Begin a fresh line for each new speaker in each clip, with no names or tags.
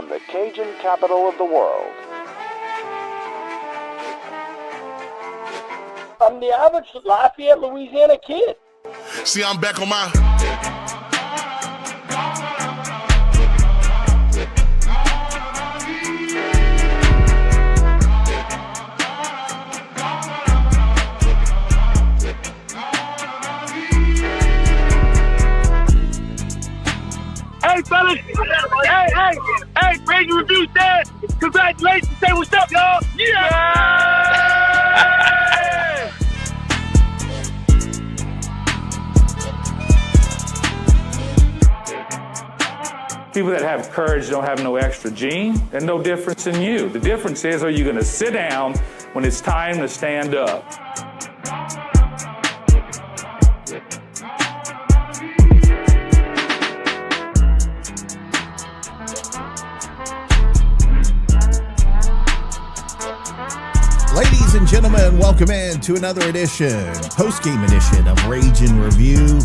from the Cajun capital of the world.
I'm the average Lafayette, Louisiana kid.
See, I'm back on my...
Hey, fellas. Hey, Brady Review said, congratulations. Say what's up, y'all. Yeah!
People that have courage don't have no extra gene and no difference in you. The difference is, are you going to sit down when it's time to stand up?
Ladies and gentlemen, welcome in to another edition, post-game edition of Rage and Review.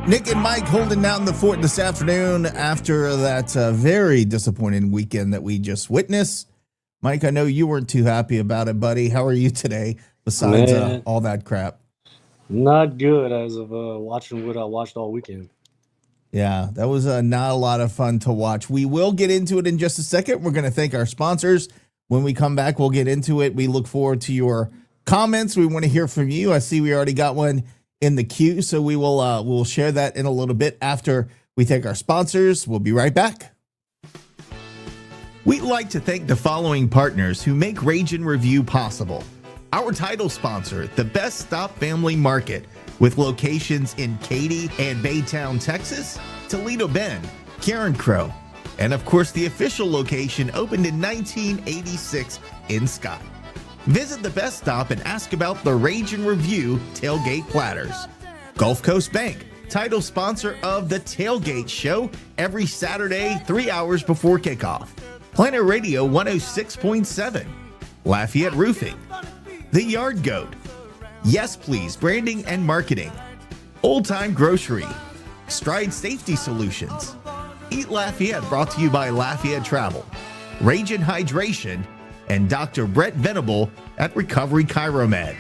Nick and Mike holding down the fort this afternoon after that very disappointing weekend that we just witnessed. Mike, I know you weren't too happy about it, buddy. How are you today, besides all that crap?
Not good as of watching what I watched all weekend.
Yeah, that was not a lot of fun to watch. We will get into it in just a second. We're going to thank our sponsors. When we come back, we'll get into it. We look forward to your comments. We want to hear from you. I see we already got one in the queue, so we will we'll share that in a little bit after we thank our sponsors. We'll be right back. We'd like to thank the following partners who make Rage and Review possible. Our title sponsor, the Best Stop Family Market, with locations in Katy and Baytown, Texas, Toledo Bend, Karen Crow, and of course the official location opened in 1986 in Scott. Visit the Best Stop and ask about the Rage and Review tailgate platters. Gulf Coast Bank, title sponsor of the Tailgate Show every Saturday, 3 hours before kickoff. Planet Radio 106.7, Lafayette Roofing, The Yard Goat, Yes Please Branding and Marketing, Old Time Grocery, Stride Safety Solutions, Eat Lafayette brought to you by Lafayette Travel, Rage and Hydration, and Dr. Brett Venable at Recovery Chiromed.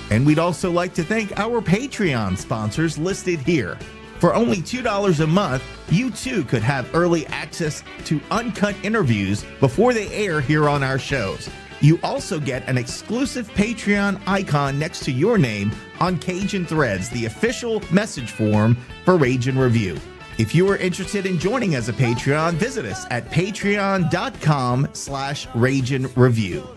And we'd also like to thank our Patreon sponsors listed here. For only $2 a month, you too could have early access to uncut interviews before they air here on our shows. You also get an exclusive Patreon icon next to your name on Cajun Threads, the official message form for Rage and Review. If you are interested in joining as a Patreon, visit us at patreon.com/Rage and Review.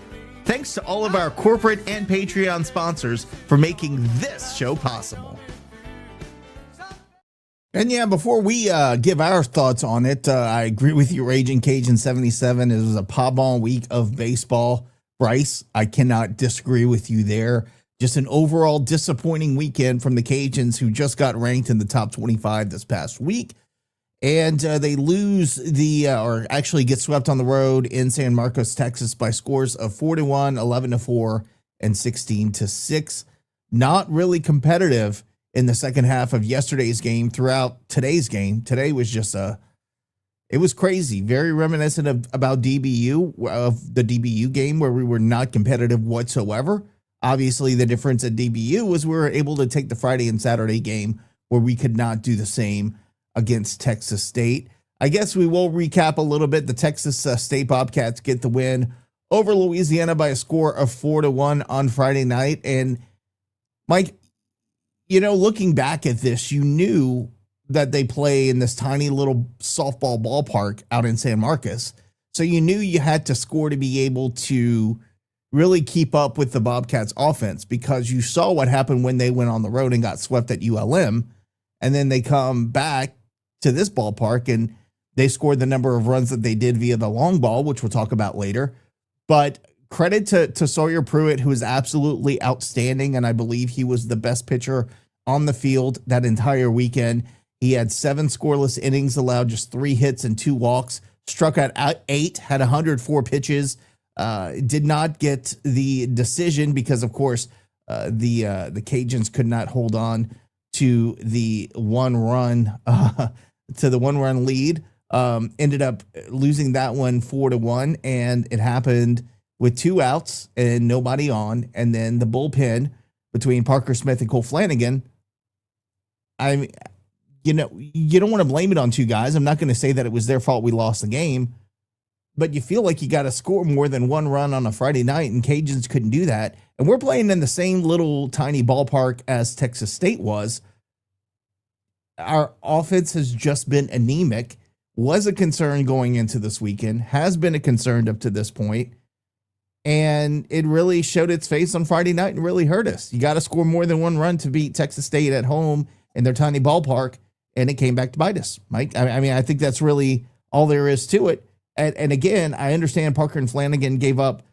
Thanks to all of our corporate and Patreon sponsors for making this show possible. And yeah, before we give our thoughts on it, I agree with you, Raging Cajun 77. It was a pas-bon week of baseball. Bryce, I cannot disagree with you there. Just an overall disappointing weekend from the Cajuns, who just got ranked in the top 25 this past week. And they lose or actually get swept on the road in San Marcos, Texas by scores of 4-1, 11-4, and 16-6. Not really competitive in the second half of yesterday's game throughout today's game. Today was just it was crazy, very reminiscent about the DBU game where we were not competitive whatsoever. Obviously, the difference at DBU was we were able to take the Friday and Saturday game where we could not do the same against Texas State. I guess we will recap a little bit. The Texas State Bobcats get the win over Louisiana by a score of 4-1 on Friday night. And Mike, you know, looking back at this, you knew that they play in this tiny little softball ballpark out in San Marcos. So you knew you had to score to be able to really keep up with the Bobcats offense, because you saw what happened when they went on the road and got swept at ULM. And then they come back to this ballpark and they scored the number of runs that they did via the long ball, which we'll talk about later. But credit to Sawyer Pruitt, who is absolutely outstanding. And I believe he was the best pitcher on the field that entire weekend. He had 7 scoreless innings, allowed just 3 hits and 2 walks, struck out 8, had 104 pitches, did not get the decision because, of course, the Cajuns could not hold on to the one-run lead. Ended up losing that one 4-1, and it happened with 2 outs and nobody on. And then the bullpen between Parker Smith and Cole Flanagan. You don't want to blame it on 2 guys. I'm not going to say that it was their fault we lost the game, but you feel like you got to score more than 1 run on a Friday night, and Cajuns couldn't do that. And we're playing in the same little tiny ballpark as Texas State was. Our offense has just been anemic. Was a concern going into this weekend, has been a concern up to this point, and it really showed its face on Friday night and really hurt us. You got to score more than 1 run to beat Texas State at home in their tiny ballpark, and it came back to bite us, Mike. I mean, I think that's really all there is to it. And again, I understand Parker and Flanagan gave up.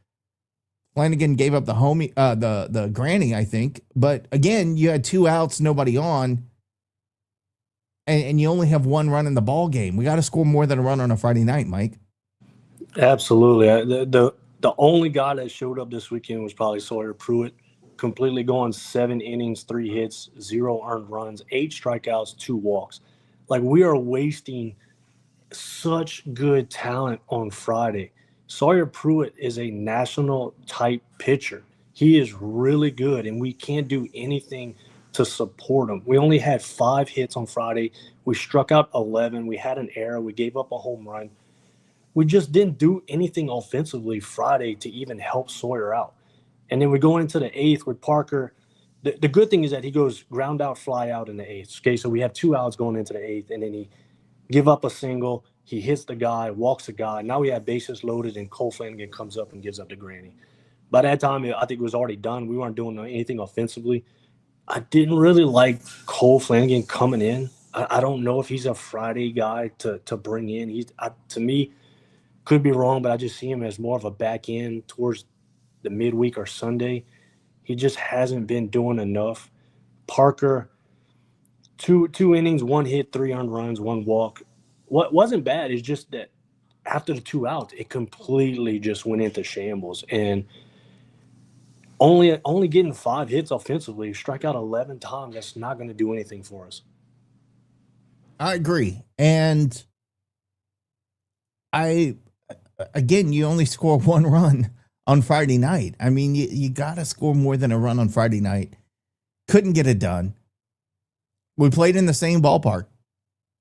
Flanagan gave up the homie, the granny, I think. But again, you had 2 outs, nobody on. And you only have 1 run in the ball game. We got to score more than a run on a Friday night, Mike.
Absolutely. The only guy that showed up this weekend was probably Sawyer Pruitt, completely going 7 innings, 3 hits, 0 earned runs, 8 strikeouts, 2 walks. Like, we are wasting such good talent on Friday. Sawyer Pruitt is a national type pitcher. He is really good, and we can't do anything to support him. We only had 5 hits on Friday. We struck out 11. We had an error. We gave up a home run. We just didn't do anything offensively Friday to even help Sawyer out. And then we go into the 8th with Parker. The good thing is that he goes ground out, fly out in the 8th. Okay, so we have 2 outs going into the 8th, and then he give up a single. He hits the guy, walks the guy. Now we have bases loaded, and Cole Flanagan comes up and gives up the granny. By that time, I think it was already done. We weren't doing anything offensively. I didn't really like Cole Flanagan coming in. I don't know if he's a Friday guy to bring in. To me, could be wrong, but I just see him as more of a back end towards the midweek or Sunday. He just hasn't been doing enough. Parker, two innings, 1 hit, 3 earned runs, 1 walk. What wasn't bad is just that after the 2 outs, it completely just went into shambles. And only getting 5 hits offensively, strike out 11 times, that's not going to do anything for us.
I agree. And again, you only score 1 run on Friday night. I mean, you got to score more than a run on Friday night. Couldn't get it done. We played in the same ballpark.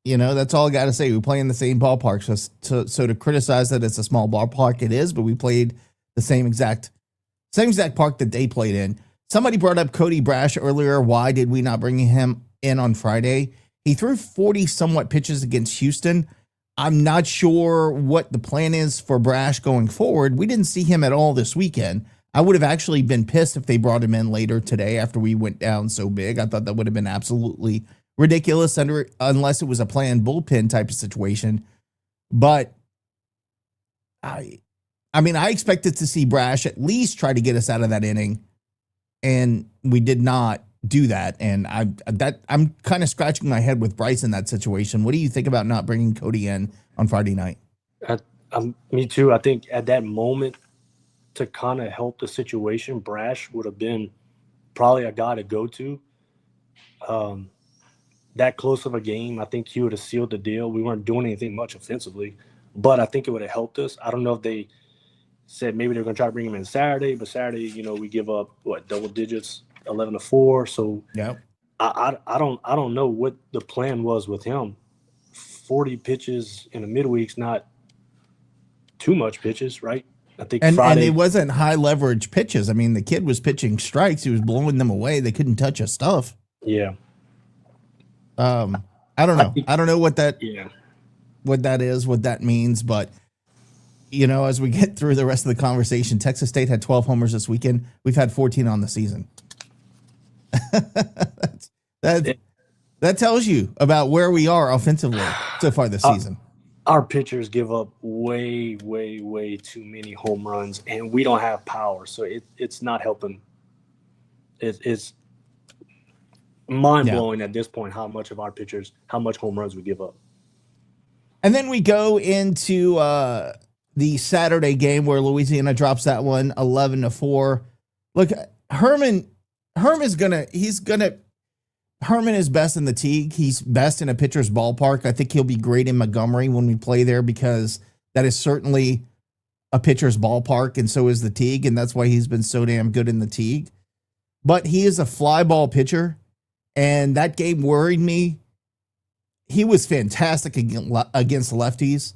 That's all I got to say. We play in the same ballpark. So to criticize that it's a small ballpark, it is, but we played the same exact park that they played in. Somebody brought up Cody Brash earlier. Why did we not bring him in on Friday? He threw 40 somewhat pitches against Houston. I'm not sure what the plan is for Brash going forward. We didn't see him at all this weekend. I would have actually been pissed if they brought him in later today after we went down so big. I thought that would have been absolutely ridiculous unless it was a planned bullpen type of situation. But I expected to see Brash at least try to get us out of that inning, and we did not do that. And I'm kind of scratching my head with Bryce in that situation. What do you think about not bringing Cody in on Friday night?
Me too. I think at that moment, to kind of help the situation, Brash would have been probably a guy to go to. That close of a game, I think he would have sealed the deal. We weren't doing anything much offensively, but I think it would have helped us. I don't know if they said maybe they're going to try to bring him in Saturday, but Saturday, we give up double digits, 11-4. So
yeah,
I don't know what the plan was with him. 40 pitches in a midweek's not too much pitches, right? I think Friday,
and it wasn't high leverage pitches. I mean, the kid was pitching strikes. He was blowing them away. They couldn't touch his stuff.
Yeah.
I don't know. I don't know what that is, what that means, but as we get through the rest of the conversation, Texas State had 12 homers this weekend. We've had 14 on the season. That tells you about where we are offensively so far this season.
Our pitchers give up way, way, way too many home runs, and we don't have power, so it's not helping. It's mind-blowing at this point how much home runs we give up.
And then we go into the Saturday game where Louisiana drops that one 11-4. Look, Herman's gonna Herman is best in the Teague. He's best in a pitcher's ballpark. I think he'll be great in Montgomery when we play there because that is certainly a pitcher's ballpark, and so is the Teague, and that's why he's been so damn good in the Teague. But he is a fly ball pitcher, and that game worried me. He was fantastic against lefties,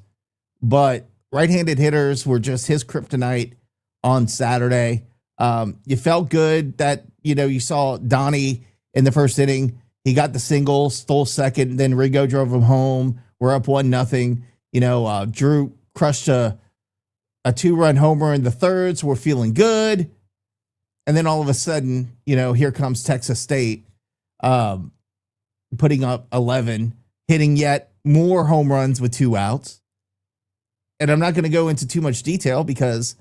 but right-handed hitters were just his kryptonite on Saturday. You felt good that, you saw Donnie in the first inning. He got the single, stole second, then Rigo drove him home. We're up 1-0. Drew crushed a 2-run homer in the third, so we're feeling good. And then all of a sudden, here comes Texas State putting up 11, hitting yet more home runs with 2 outs. And I'm not going to go into too much detail because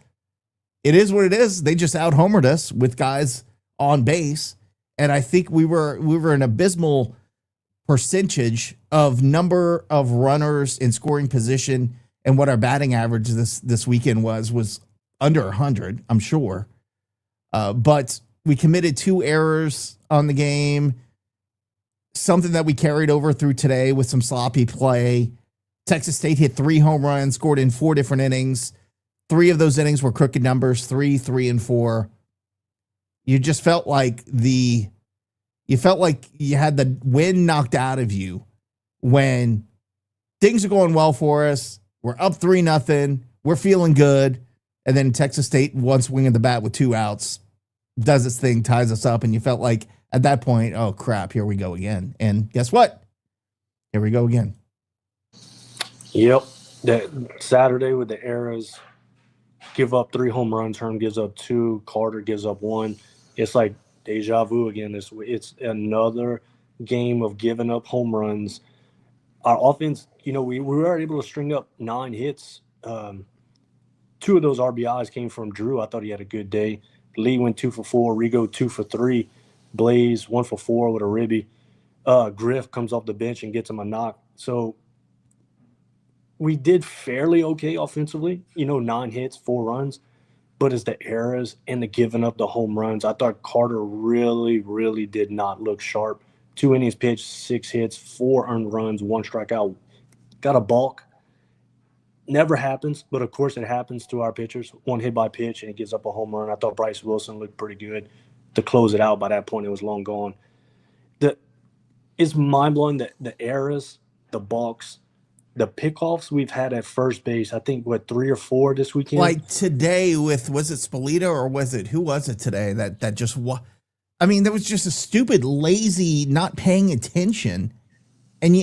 it is what it is. They just out-homered us with guys on base. And I think we were an abysmal percentage of number of runners in scoring position, and what our batting average this weekend was under 100, I'm sure. But we committed 2 errors on the game, something that we carried over through today with some sloppy play. Texas State hit 3 home runs, scored in 4 different innings. 3 of those innings were crooked numbers, 3, 3, and 4. You just felt like you had the wind knocked out of you when things are going well for us. We're up 3-0. We're feeling good. And then Texas State, one swing of the bat with 2 outs, does its thing, ties us up. And you felt like at that point, oh, crap, here we go again. And guess what? Here we go again.
Yep. That Saturday with the errors, give up 3 home runs. Herm gives up 2. Carter gives up 1. It's like deja vu again. It's another game of giving up home runs. Our offense, we were able to string up 9 hits. 2 of those RBIs came from Drew. I thought he had a good day. Lee went 2 for 4. Rigo 2 for 3. Blaze 1 for 4 with a ribby. Griff comes off the bench and gets him a knock. So we did fairly okay offensively. 9 hits, 4 runs. But it's the errors and the giving up the home runs. I thought Carter really, really did not look sharp. 2 innings pitched, 6 hits, 4 earned runs, 1 strikeout. Got a balk. Never happens, but of course it happens to our pitchers. 1 hit by pitch and it gives up a home run. I thought Bryce Wilson looked pretty good to close it out. By that point, it was long gone. It's mind-blowing that the errors, the balks, the pickoffs we've had at first base, I think, 3 or 4 this weekend?
Like today with, was it Spolita or who was it today that just, that was just a stupid, lazy, not paying attention. And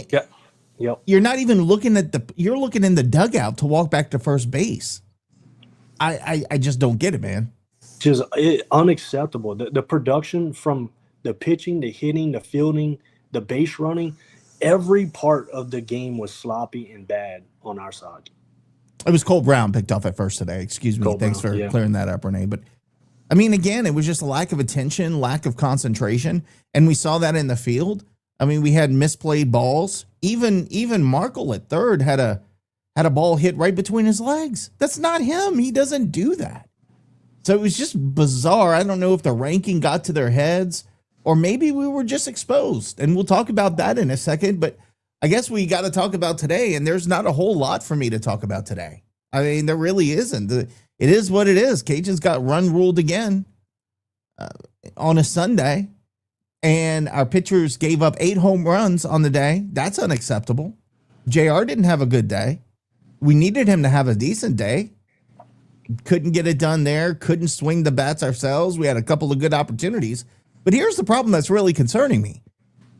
you're not even looking you're looking in the dugout to walk back to first base. I just don't get it, man.
Just unacceptable. The production from the pitching, the hitting, the fielding, the base running, every part of the game was sloppy and bad on our side.
It was Cole Brown picked off at first today. Excuse me. Thanks for clearing that up, Renee. But again, it was just a lack of attention, lack of concentration. And we saw that in the field. We had misplayed balls. Even Markle at third had a ball hit right between his legs. That's not him. He doesn't do that. So it was just bizarre. I don't know if the ranking got to their heads, or maybe we were just exposed, and we'll talk about that in a second. But I guess we got to talk about today, and there's not a whole lot for me to talk about today. There really isn't. It is what it is. Cajuns got run ruled again on a Sunday, and our pitchers gave up 8 home runs on the day. That's unacceptable. JR didn't have a good day. We needed him to have a decent day. Couldn't get it done there. Couldn't swing the bats ourselves. We had a couple of good opportunities. But here's the problem that's really concerning me,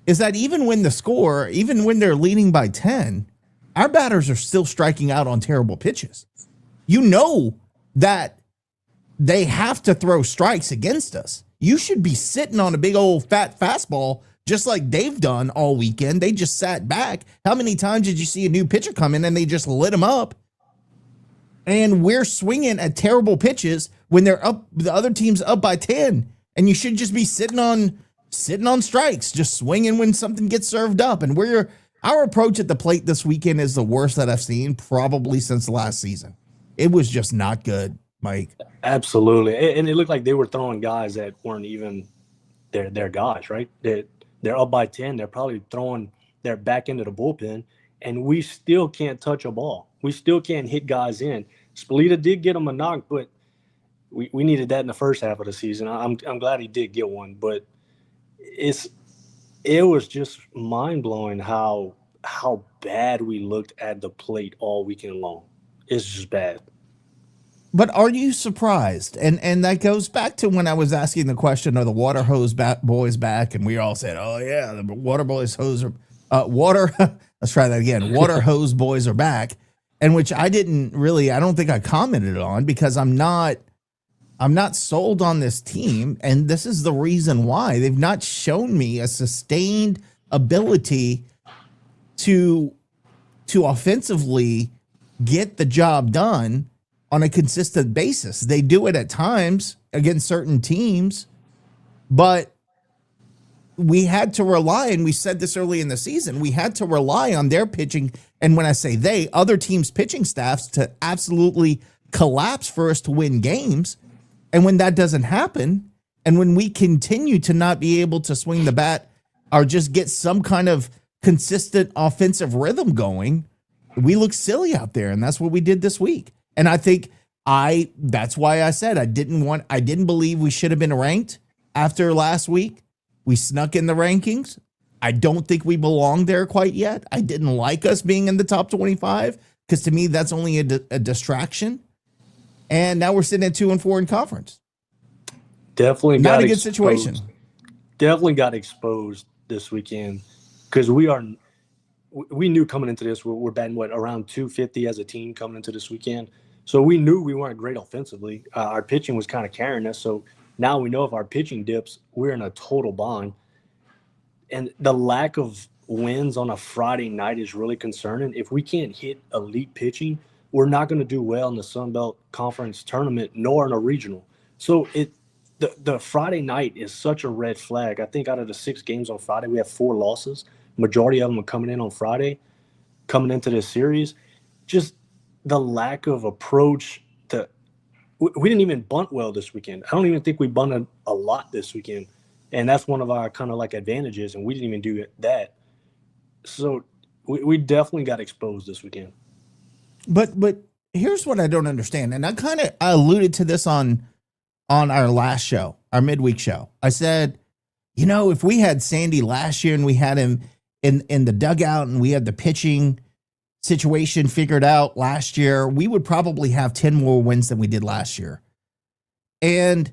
is that even when they're leading by 10, our batters are still striking out on terrible pitches. That they have to throw strikes against us. You should be sitting on a big old fat fastball just like they've done all weekend. They just sat back. How many times did you see a new pitcher come in and they just lit him up? And we're swinging at terrible pitches when they're up, the other team's up by 10. And you should just be sitting on strikes, just swinging when something gets served up. And our approach at the plate this weekend is the worst that I've seen probably since last season. It was just not good, Mike.
Absolutely. And it looked like they were throwing guys that weren't even their guys, right? That They're up by 10. They're probably throwing their back into the bullpen, and we still can't touch a ball. We still can't hit guys in. Splitta did get him a knock, but we needed that in the first half of the season. I'm glad he did get one, but it was just mind-blowing how bad we looked at the plate all weekend long. It's just bad.
But are you surprised? And that goes back to when I was asking the question, are the water hose boys back? And we all said, oh, yeah, the water boys hose are let's try that again. Water hose boys are back. And which I don't think I commented on because I'm not sold on this team. And this is the reason why. They've not shown me a sustained ability to offensively get the job done on a consistent basis. They do it at times against certain teams, but we had to rely, and we said this early in the season, we had to rely on their pitching. And when I say they, other teams' pitching staffs to absolutely collapse for us to win games. And when that doesn't happen, and when we continue to not be able to swing the bat or just get some kind of consistent offensive rhythm going, we look silly out there. And that's what we did this week. And I think that's why I said I didn't believe we should have been ranked after last week. We snuck in the rankings. I don't think we belong there quite yet. I didn't like us being in the top 25 because to me, that's only a distraction. And now we're sitting at 2-4 in conference.
Definitely
not a good situation.
Definitely got exposed this weekend because we knew coming into this, we're batting around 250 as a team coming into this weekend. So we knew we weren't great offensively. Our pitching was kind of carrying us. So now we know if our pitching dips, we're in a total bind. And the lack of wins on a Friday night is really concerning. If we can't hit elite pitching, we're not going to do well in the Sun Belt Conference tournament nor in a regional. So the Friday night is such a red flag. I think out of the 6 games on Friday, we have 4 losses. Majority of them are coming in on Friday, coming into this series. Just the lack of approach we didn't even bunt well this weekend. I don't even think we bunted a lot this weekend. And that's one of our kind of like advantages, and we didn't even do that. So we definitely got exposed this weekend.
But here's what I don't understand. And I alluded to this on our last show, our midweek show. I said, if we had Sandy last year and we had him in the dugout and we had the pitching situation figured out last year, we would probably have 10 more wins than we did last year. And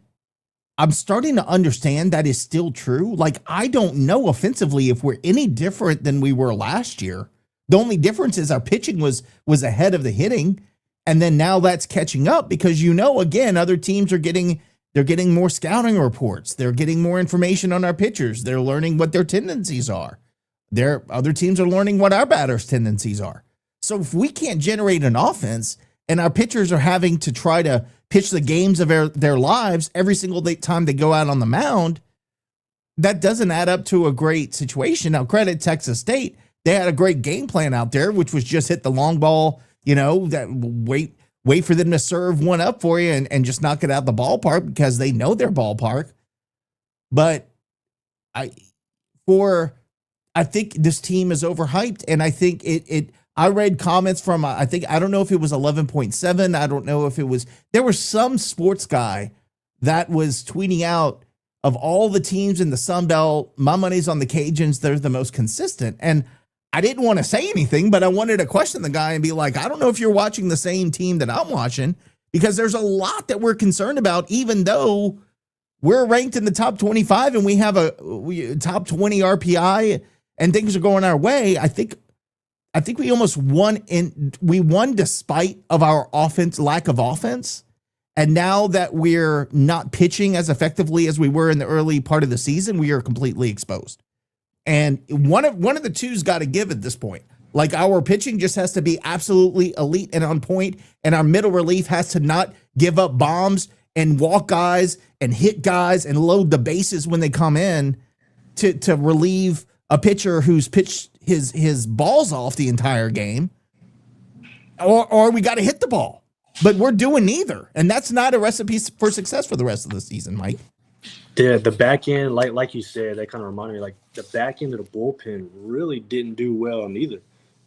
I'm starting to understand that is still true. Like, I don't know offensively if we're any different than we were last year. The only difference is our pitching was ahead of the hitting. And then now that's catching up because, again, other teams are getting more scouting reports. They're getting more information on our pitchers. They're learning what their tendencies are. Other teams are learning what our batters' tendencies are. So if we can't generate an offense and our pitchers are having to try to pitch the games of their lives every single time they go out on the mound, that doesn't add up to a great situation. Now, credit Texas State. They had a great game plan out there, which was just hit the long ball, that wait for them to serve one up for you and just knock it out the ballpark because they know their ballpark. But I think this team is overhyped, and I think I read comments from, I don't know if it was 11.7. I don't know if there was some sports guy that was tweeting out of all the teams in the Sun Belt, my money's on the Cajuns. They're the most consistent. And I didn't want to say anything, but I wanted to question the guy and be like, I don't know if you're watching the same team that I'm watching, because there's a lot that we're concerned about, even though we're ranked in the top 25 and we have a top 20 RPI and things are going our way. I think we almost won, we won despite of our lack of offense. And now that we're not pitching as effectively as we were in the early part of the season, we are completely exposed. And one of the two's got to give at this point. Like, our pitching just has to be absolutely elite and on point, and our middle relief has to not give up bombs and walk guys and hit guys and load the bases when they come in to relieve a pitcher who's pitched his balls off the entire game, or we got to hit the ball. But we're doing neither, and that's not a recipe for success for the rest of the season, Mike.
Yeah, the back end, like you said, that kind of reminded me, like the back end of the bullpen really didn't do well on either.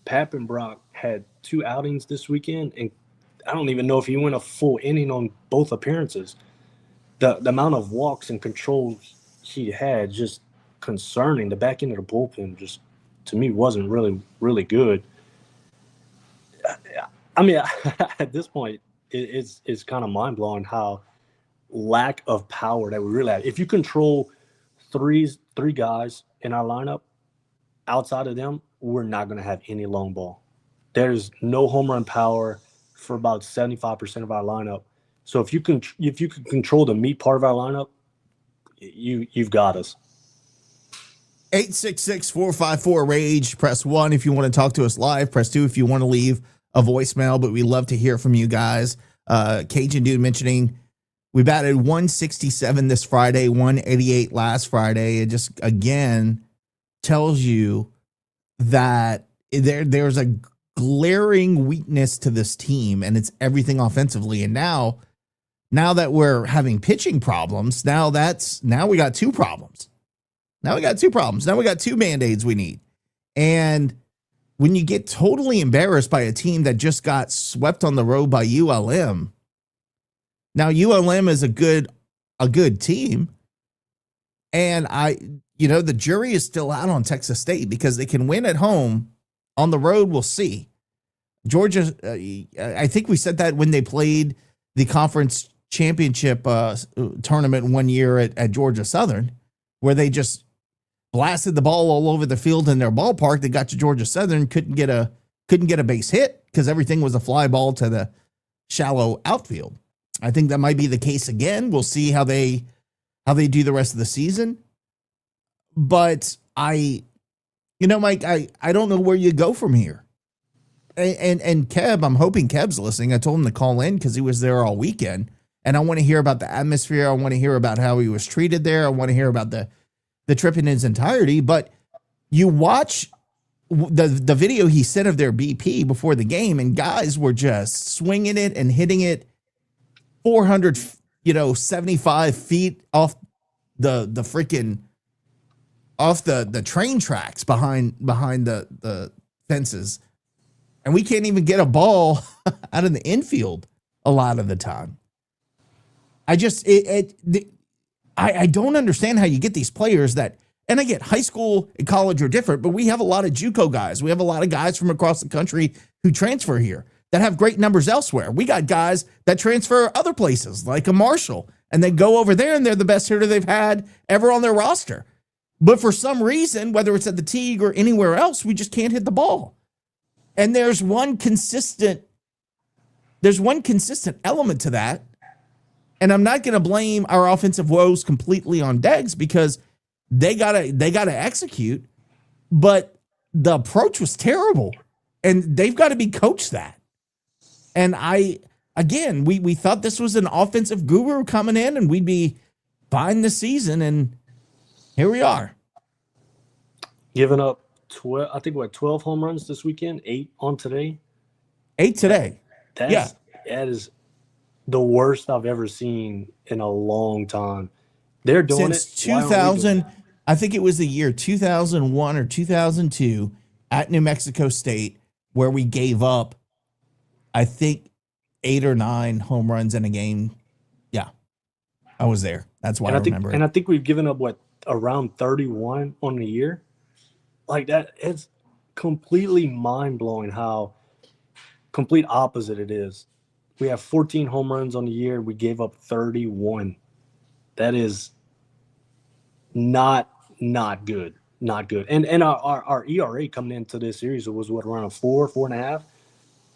Pap and Brock had 2 outings this weekend, and I don't even know if he went a full inning on both appearances. The amount of walks and controls he had, just concerning. The back end of the bullpen just, to me, wasn't really good. I mean, at this point, it's kind of mind-blowing how lack of power that we really have. If you control three guys in our lineup, outside of them, we're not going to have any long ball. There's no home run power for about 75% of our lineup. So if you can control the meat part of our lineup, you've got us.
866-454-RAGE. Press 1 if you want to talk to us live. Press 2 if you want to leave a voicemail, but we love to hear from you guys. Cajun Dude mentioning we batted 167 this Friday, 188 last Friday. It just, again, tells you that there's a glaring weakness to this team, and it's everything offensively. And now that we're having pitching problems, now we got 2 problems. Now we got 2 problems. Now we got 2 Band-Aids we need. And when you get totally embarrassed by a team that just got swept on the road by ULM, now ULM is a good team. And the jury is still out on Texas State because they can win at home. On the road, we'll see. Georgia, I think we said that when they played the conference championship tournament one year at Georgia Southern, where they just blasted the ball all over the field in their ballpark. They got to Georgia Southern, couldn't get a base hit because everything was a fly ball to the shallow outfield. I think that might be the case again. We'll see how they do the rest of the season. But Mike, I don't know where you go from here. And Kev, I'm hoping Kev's listening. I told him to call in because he was there all weekend. And I want to hear about the atmosphere. I want to hear about how he was treated there. I want to hear about the trip in its entirety. But you watch the video he sent of their BP before the game, and guys were just swinging it and hitting it 475 feet off the freaking off the train tracks behind the fences. And we can't even get a ball out of the infield a lot of the time. I don't understand how you get these players that, and I get high school and college are different, but we have a lot of JUCO guys. We have a lot of guys from across the country who transfer here that have great numbers elsewhere. We got guys that transfer other places like a Marshall, and they go over there and they're the best hitter they've had ever on their roster. But for some reason, whether it's at the Teague or anywhere else, we just can't hit the ball. And there's one consistent element to that. And I'm not going to blame our offensive woes completely on Deggs because they gotta execute, but the approach was terrible, and they've got to be coached that. And we thought this was an offensive guru coming in, and we'd be fine this season, and here we are.
Giving up 12 home runs this weekend, 8 on today.
8 today.
That is the worst I've ever seen in a long time. They're doing
since
it
2000. I think it was the year 2001 or 2002 at New Mexico State where we gave up, I think, 8 or 9 home runs in a game. Yeah, I was there. That's why I remember it.
And I think we've given up, around 31 on the year? Like that, it's completely mind-blowing how complete opposite it is. We have 14 home runs on the year. We gave up 31. That is not good. Not good. And our ERA coming into this series was around a 4.5,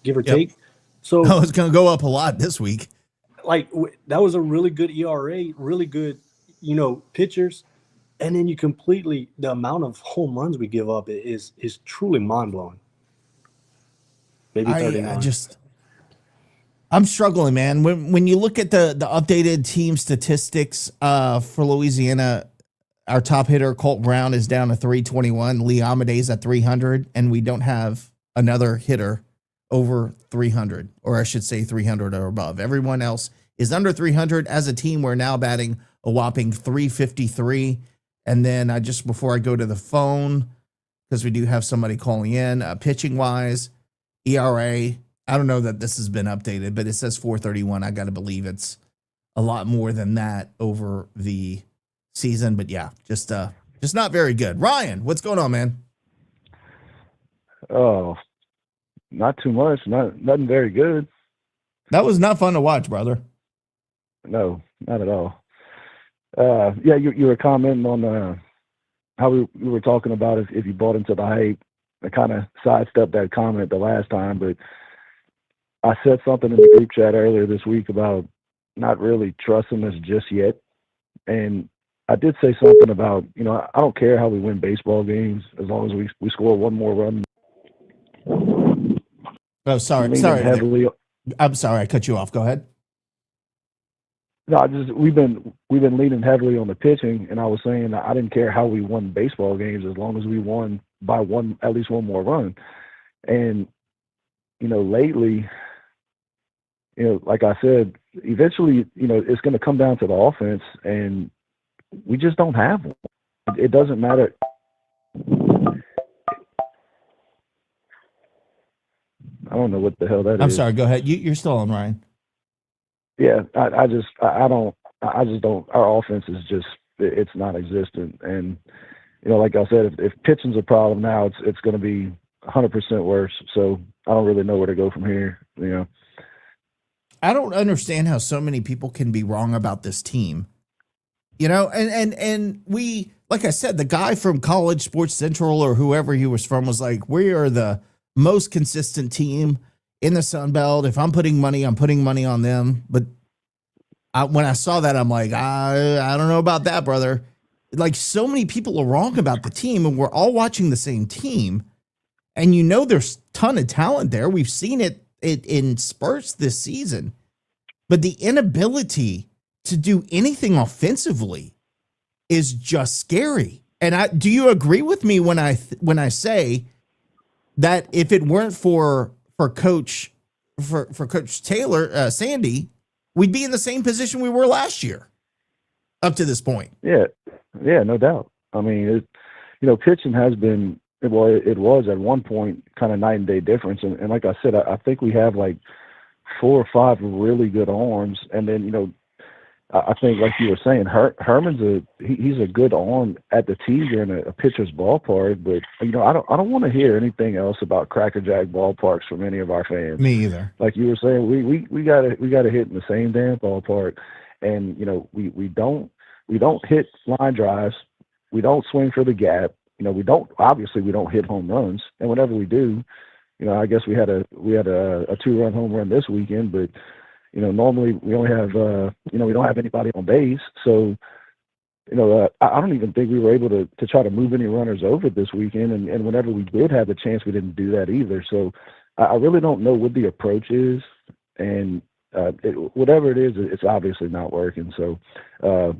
give or take. So
it's going to go up a lot this week.
That was a really good ERA, really good, pitchers. And then the amount of home runs we give up is truly mind-blowing. Maybe 39.
I'm struggling, man. When you look at the updated team statistics for Louisiana, our top hitter, Colt Brown, is down to 321. Lee Amade's at 300, and we don't have another hitter over 300, or I should say 300 or above. Everyone else is under 300. As a team, we're now batting a whopping 353. And then before I go to the phone, because we do have somebody calling in, pitching wise, ERA, I don't know that this has been updated, but it says 431. I got to believe it's a lot more than that over the season. But yeah, just not very good. Ryan, what's going on, man?
Oh, not too much. Nothing very good.
That was not fun to watch, brother.
No, not at all. Yeah, you were commenting on how we were talking about if you bought into the hype. I kind of sidestepped that comment the last time, but I said something in the group chat earlier this week about not really trusting us just yet. And I did say something about, I don't care how we win baseball games as long as we score one more run.
Oh, sorry. I'm sorry. I cut you off. Go ahead.
No, we've been leaning heavily on the pitching, and I was saying that I didn't care how we won baseball games as long as we won by at least one more run. And lately, like I said, eventually, it's going to come down to the offense, and we just don't have one. It doesn't matter. I don't know what the hell that is.
I'm sorry. Go ahead. You're still on, Ryan.
Yeah, I just don't. Our offense is just, it's non-existent. And like I said, if pitching's a problem now, it's going to be 100% worse. So I don't really know where to go from here.
I don't understand how so many people can be wrong about this team. And we, like I said, the guy from College Sports Central or whoever he was from was like, we are the most consistent team in the Sun Belt. If I'm putting money on them. But when I saw that, I'm like, I don't know about that, brother. Like, so many people are wrong about the team, and we're all watching the same team. And there's a ton of talent there. We've seen it in spurts this season. But the inability to do anything offensively is just scary. And do you agree with me when I say that if it weren't for Coach Taylor, Sandy, we'd be in the same position we were last year up to this point?
Yeah, no doubt. I mean, pitching has been, it was at one point kind of night and day difference. And like I said, I think we have like 4 or 5 really good arms. And then, I think, like you were saying, Herman's he's a good arm at the tee in a pitcher's ballpark. But I don't want to hear anything else about crackerjack ballparks from any of our fans.
Me either. Like
you were saying, we gotta hit in the same damn ballpark, and we don't hit line drives, we don't swing for the gap. We don't hit home runs, and whenever we do, I guess we had a 2-run home run this weekend, but. Normally we only have, we don't have anybody on base. So, I don't even think we were able to try to move any runners over this weekend. And whenever we did have the chance, we didn't do that either. So I really don't know what the approach is. And whatever it is, it's obviously not working. So, the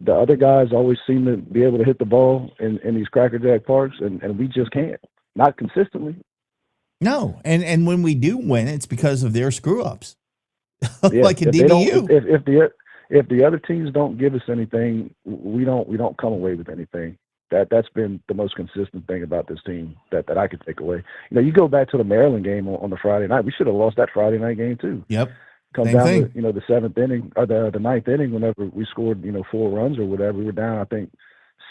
other guys always seem to be able to hit the ball in these crackerjack parks, and we just can't, not consistently.
No. And when we do win, it's because of their screw ups.
Yeah,
like in DBU.
If the other teams don't give us anything, we don't come away with anything. That's been the most consistent thing about this team that I could take away. You go back to the Maryland game on the Friday night. We should have lost that Friday night game too.
Yep.
Comes down to the 7th inning or the 9th inning, whenever we scored 4 runs or whatever. We were down, I think,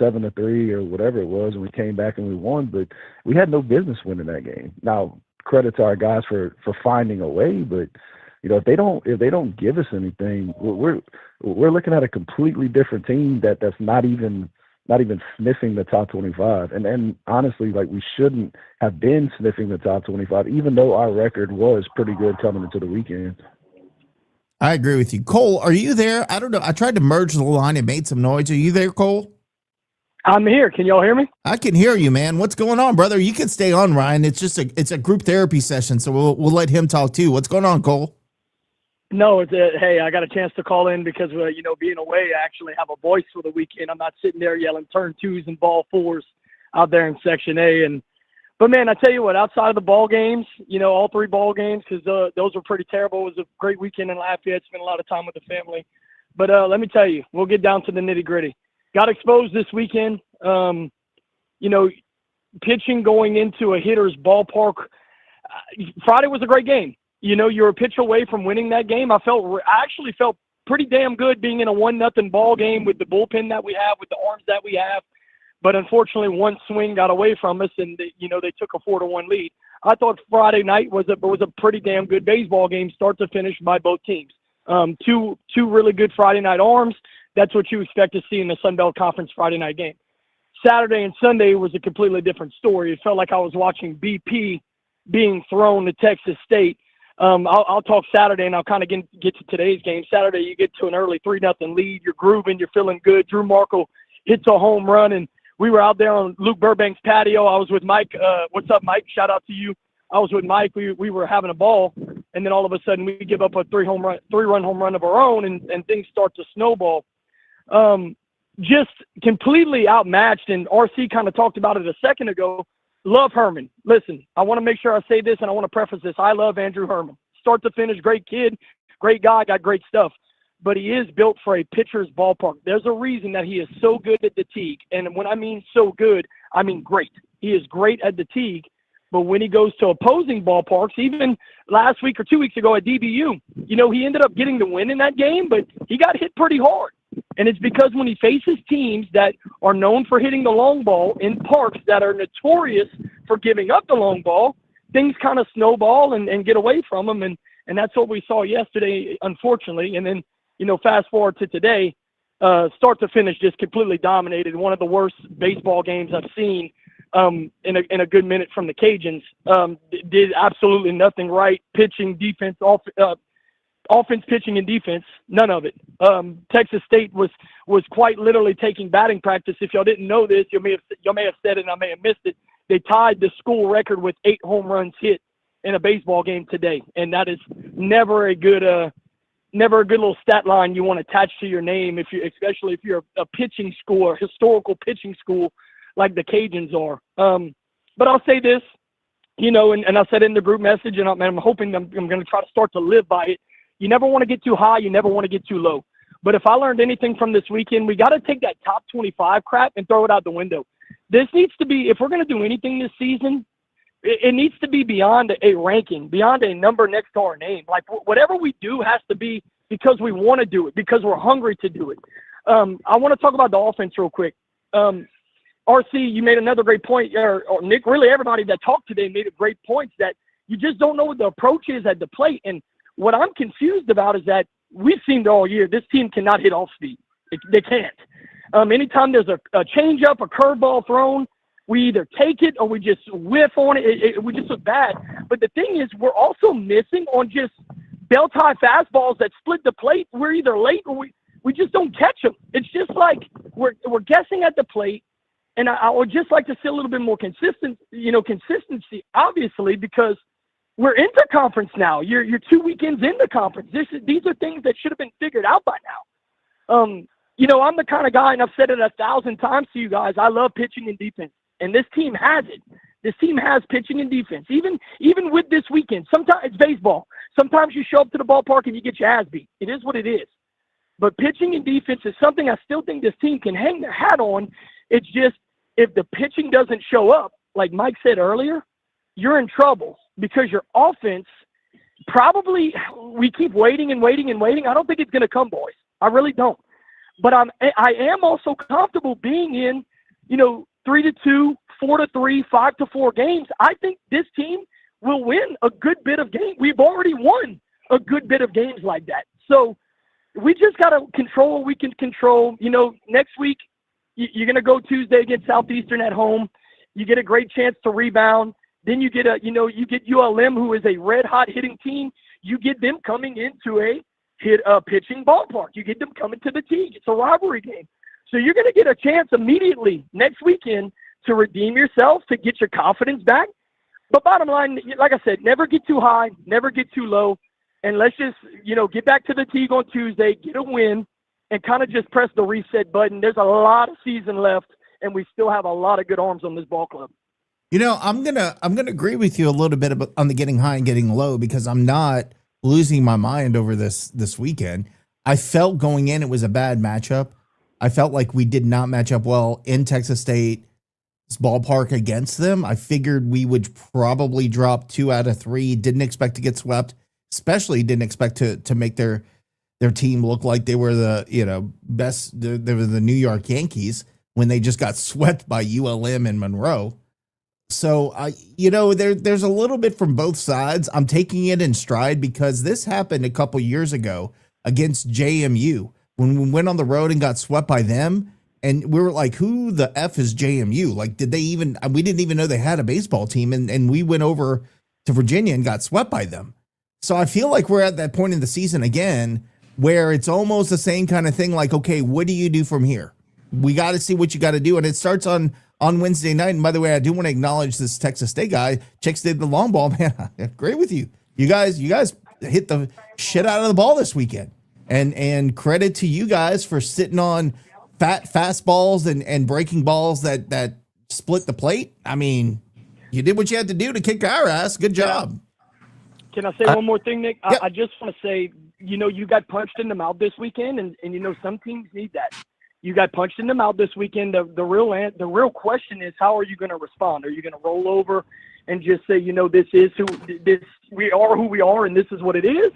7-3 or whatever it was, and we came back and we won. But we had no business winning that game. Now, credit to our guys for finding a way, but. If they don't give us anything, we're looking at a completely different team that's not even sniffing the top 25. And honestly, like, we shouldn't have been sniffing the top 25, even though our record was pretty good coming into the weekend.
I agree with you. Cole, are you there? I don't know. I tried to merge the line and made some noise. Are you there, Cole?
I'm here. Can y'all hear me?
I can hear you, man. What's going on, brother? You can stay on, Ryan. It's just it's a group therapy session, so we'll let him talk too. What's going on, Cole?
No, hey, I got a chance to call in because, being away, I actually have a voice for the weekend. I'm not sitting there yelling turn 2s and ball 4s out there in Section A. But, man, I tell you what, outside of the ball games, all 3 ball games, because those were pretty terrible. It was a great weekend in Lafayette. Spent a lot of time with the family. But let me tell you, we'll get down to the nitty-gritty. Got exposed this weekend. Pitching going into a hitter's ballpark. Friday was a great game. You're a pitch away from winning that game. I actually felt pretty damn good being in a 1-0 ball game with the bullpen that we have, with the arms that we have. But unfortunately, one swing got away from us, and they took a 4-1 lead. I thought Friday night was a pretty damn good baseball game, start to finish, by both teams. Two really good Friday night arms. That's what you expect to see in the Sun Belt Conference Friday night game. Saturday and Sunday was a completely different story. It felt like I was watching BP being thrown to Texas State. I'll talk Saturday, and I'll kind of get to today's game. Saturday, you get to an early 3-0 lead. You're grooving. You're feeling good. Drew Markle hits a home run, and we were out there on Luke Burbank's patio. I was with Mike. What's up, Mike? Shout out to you. I was with Mike. We were having a ball, and then all of a sudden we give up a three-run home run of our own, and things start to snowball. Just completely outmatched, and RC kind of talked about it a second ago. Love Herman. Listen, I want to make sure I say this, and I want to preface this. I love Andrew Herman. Start to finish, great kid, great guy, got great stuff. But he is built for a pitcher's ballpark. There's a reason that he is so good at the Teague. And when I mean so good, I mean great. He is great at the Teague. But when he goes to opposing ballparks, even last week or 2 weeks ago at DBU, he ended up getting the win in that game, but he got hit pretty hard. And it's because when he faces teams that are known for hitting the long ball in parks that are notorious for giving up the long ball, things kind of snowball and get away from him. And that's what we saw yesterday, unfortunately. And then, fast forward to today, start to finish, just completely dominated. One of the worst baseball games I've seen in a good minute from the Cajuns. Did absolutely nothing right. Pitching, defense, offense, pitching, and defense, none of it. Texas State was quite literally taking batting practice. If y'all didn't know this, you may have said it and I may have missed it. They tied the school record with 8 home runs hit in a baseball game today, and that is never a good little stat line you want to attach to your name, especially if you're a pitching school, a historical pitching school like the Cajuns are. But I'll say this, and I said in the group message, and I'm hoping I'm going to try to start to live by it. You never want to get too high. You never want to get too low. But if I learned anything from this weekend, we got to take that top 25 crap and throw it out the window. This needs to be, if we're going to do anything this season, it needs to be beyond a ranking, beyond a number next to our name. Like whatever we do has to be because we want to do it, because we're hungry to do it. I want to talk about the offense real quick. RC, you made another great point, or Nick, really everybody that talked today made a great point that you just don't know what the approach is at the plate. And what I'm confused about is that we've seen it all year. This team cannot hit off speed. They can't. Anytime there's a changeup, a curveball thrown, we either take it or we just whiff on it. We just look bad. But the thing is, we're also missing on just belt-high fastballs that split the plate. We're either late or we just don't catch them. It's just like we're guessing at the plate. And I would just like to see a little bit more consistency, obviously, because we're interconference now. You're 2 weekends into conference. These are things that should have been figured out by now. I'm the kind of guy, and I've said it 1,000 times to you guys, I love pitching and defense. And this team has it. This team has pitching and defense. Even with this weekend, sometimes it's baseball. Sometimes you show up to the ballpark and you get your ass beat. It is what it is. But pitching and defense is something I still think this team can hang their hat on. It's just if the pitching doesn't show up, like Mike said earlier, you're in trouble because your offense probably we keep waiting and waiting and waiting. I don't think it's going to come, boys. I really don't. But I am also comfortable being in, 3-2, 4-3, 5-4 games. I think this team will win a good bit of games. We've already won a good bit of games like that. So we just got to control what we can control. Next week, you're going to go Tuesday against Southeastern at home. You get a great chance to rebound. Then you get you get ULM, who is a red-hot hitting team. You get them coming into a pitching ballpark. You get them coming to the Teague. It's a rivalry game. So you're going to get a chance immediately next weekend to redeem yourself, to get your confidence back. But bottom line, like I said, never get too high, never get too low. And let's just, get back to the Teague on Tuesday, get a win, and kind of just press the reset button. There's a lot of season left, and we still have a lot of good arms on this ball club.
I'm gonna agree with you a little bit on the getting high and getting low because I'm not losing my mind over this weekend. I felt going in it was a bad matchup. I felt like we did not match up well in Texas State's ballpark against them. I figured we would probably drop 2 out of 3. Didn't expect to get swept, especially didn't expect to make their team look like they were the best. They were the New York Yankees when they just got swept by ULM and Monroe. So there's a little bit from both sides. I'm taking it in stride because this happened a couple years ago against JMU when we went on the road and got swept by them. And we were like, who the F is JMU? Like, we didn't even know they had a baseball team. And we went over to Virginia and got swept by them. So I feel like we're at that point in the season again, where it's almost the same kind of thing. Like, okay, what do you do from here? We got to see what you got to do. And it starts on Wednesday night. And by the way, I do want to acknowledge this Texas State guy. Chicks did the long ball, man. I agree with you. You guys hit the shit out of the ball this weekend. And credit to you guys for sitting on fat fastballs and breaking balls that split the plate. I mean, you did what you had to do to kick our ass. Good job.
Can I say one more thing, Nick? Yep. I just want to say, you got punched in the mouth this weekend, and some teams need that. You got punched in the mouth this weekend. The real question is, how are you going to respond? Are you going to roll over and just say, we are who we are, and this is what it is?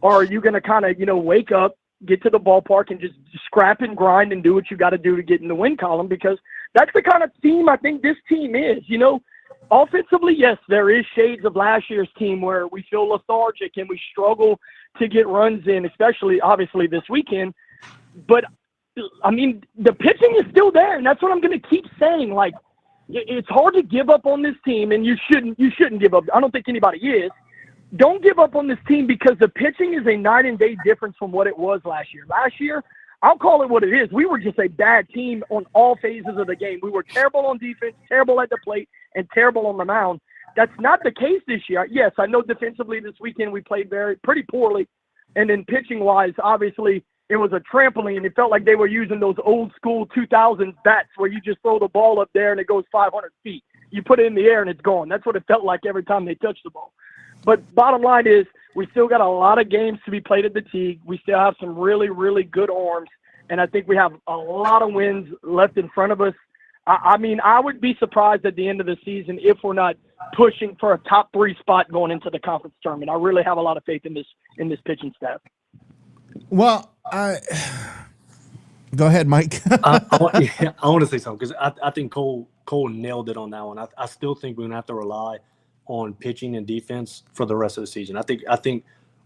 Or are you going to kind of, wake up, get to the ballpark, and just scrap and grind and do what you got to do to get in the win column? Because that's the kind of team I think this team is. Offensively, yes, there is shades of last year's team where we feel lethargic and we struggle to get runs in, especially, obviously, this weekend. But, I mean, the pitching is still there, and that's what I'm going to keep saying. Like, it's hard to give up on this team, and you shouldn't give up. I don't think anybody is. Don't give up on this team because the pitching is a night and day difference from what it was last year. Last year, I'll call it what it is. We were just a bad team on all phases of the game. We were terrible on defense, terrible at the plate, and terrible on the mound. That's not the case this year. Yes, I know defensively this weekend we played pretty poorly. And then pitching-wise, obviously, it was a trampoline. It felt like they were using those old-school 2000s bats where you just throw the ball up there and it goes 500 feet. You put it in the air and it's gone. That's what it felt like every time they touched the ball. But bottom line is we still got a lot of games to be played at the Teague. We still have some really, really good arms, and I think we have a lot of wins left in front of us. I mean, I would be surprised at the end of the season if we're not pushing for a top 3 spot going into the conference tournament. I really have a lot of faith in this pitching staff.
Well, go ahead, Mike.
I want to say something because I think Cole nailed it on that one. I still think we're going to have to rely on pitching and defense for the rest of the season. I think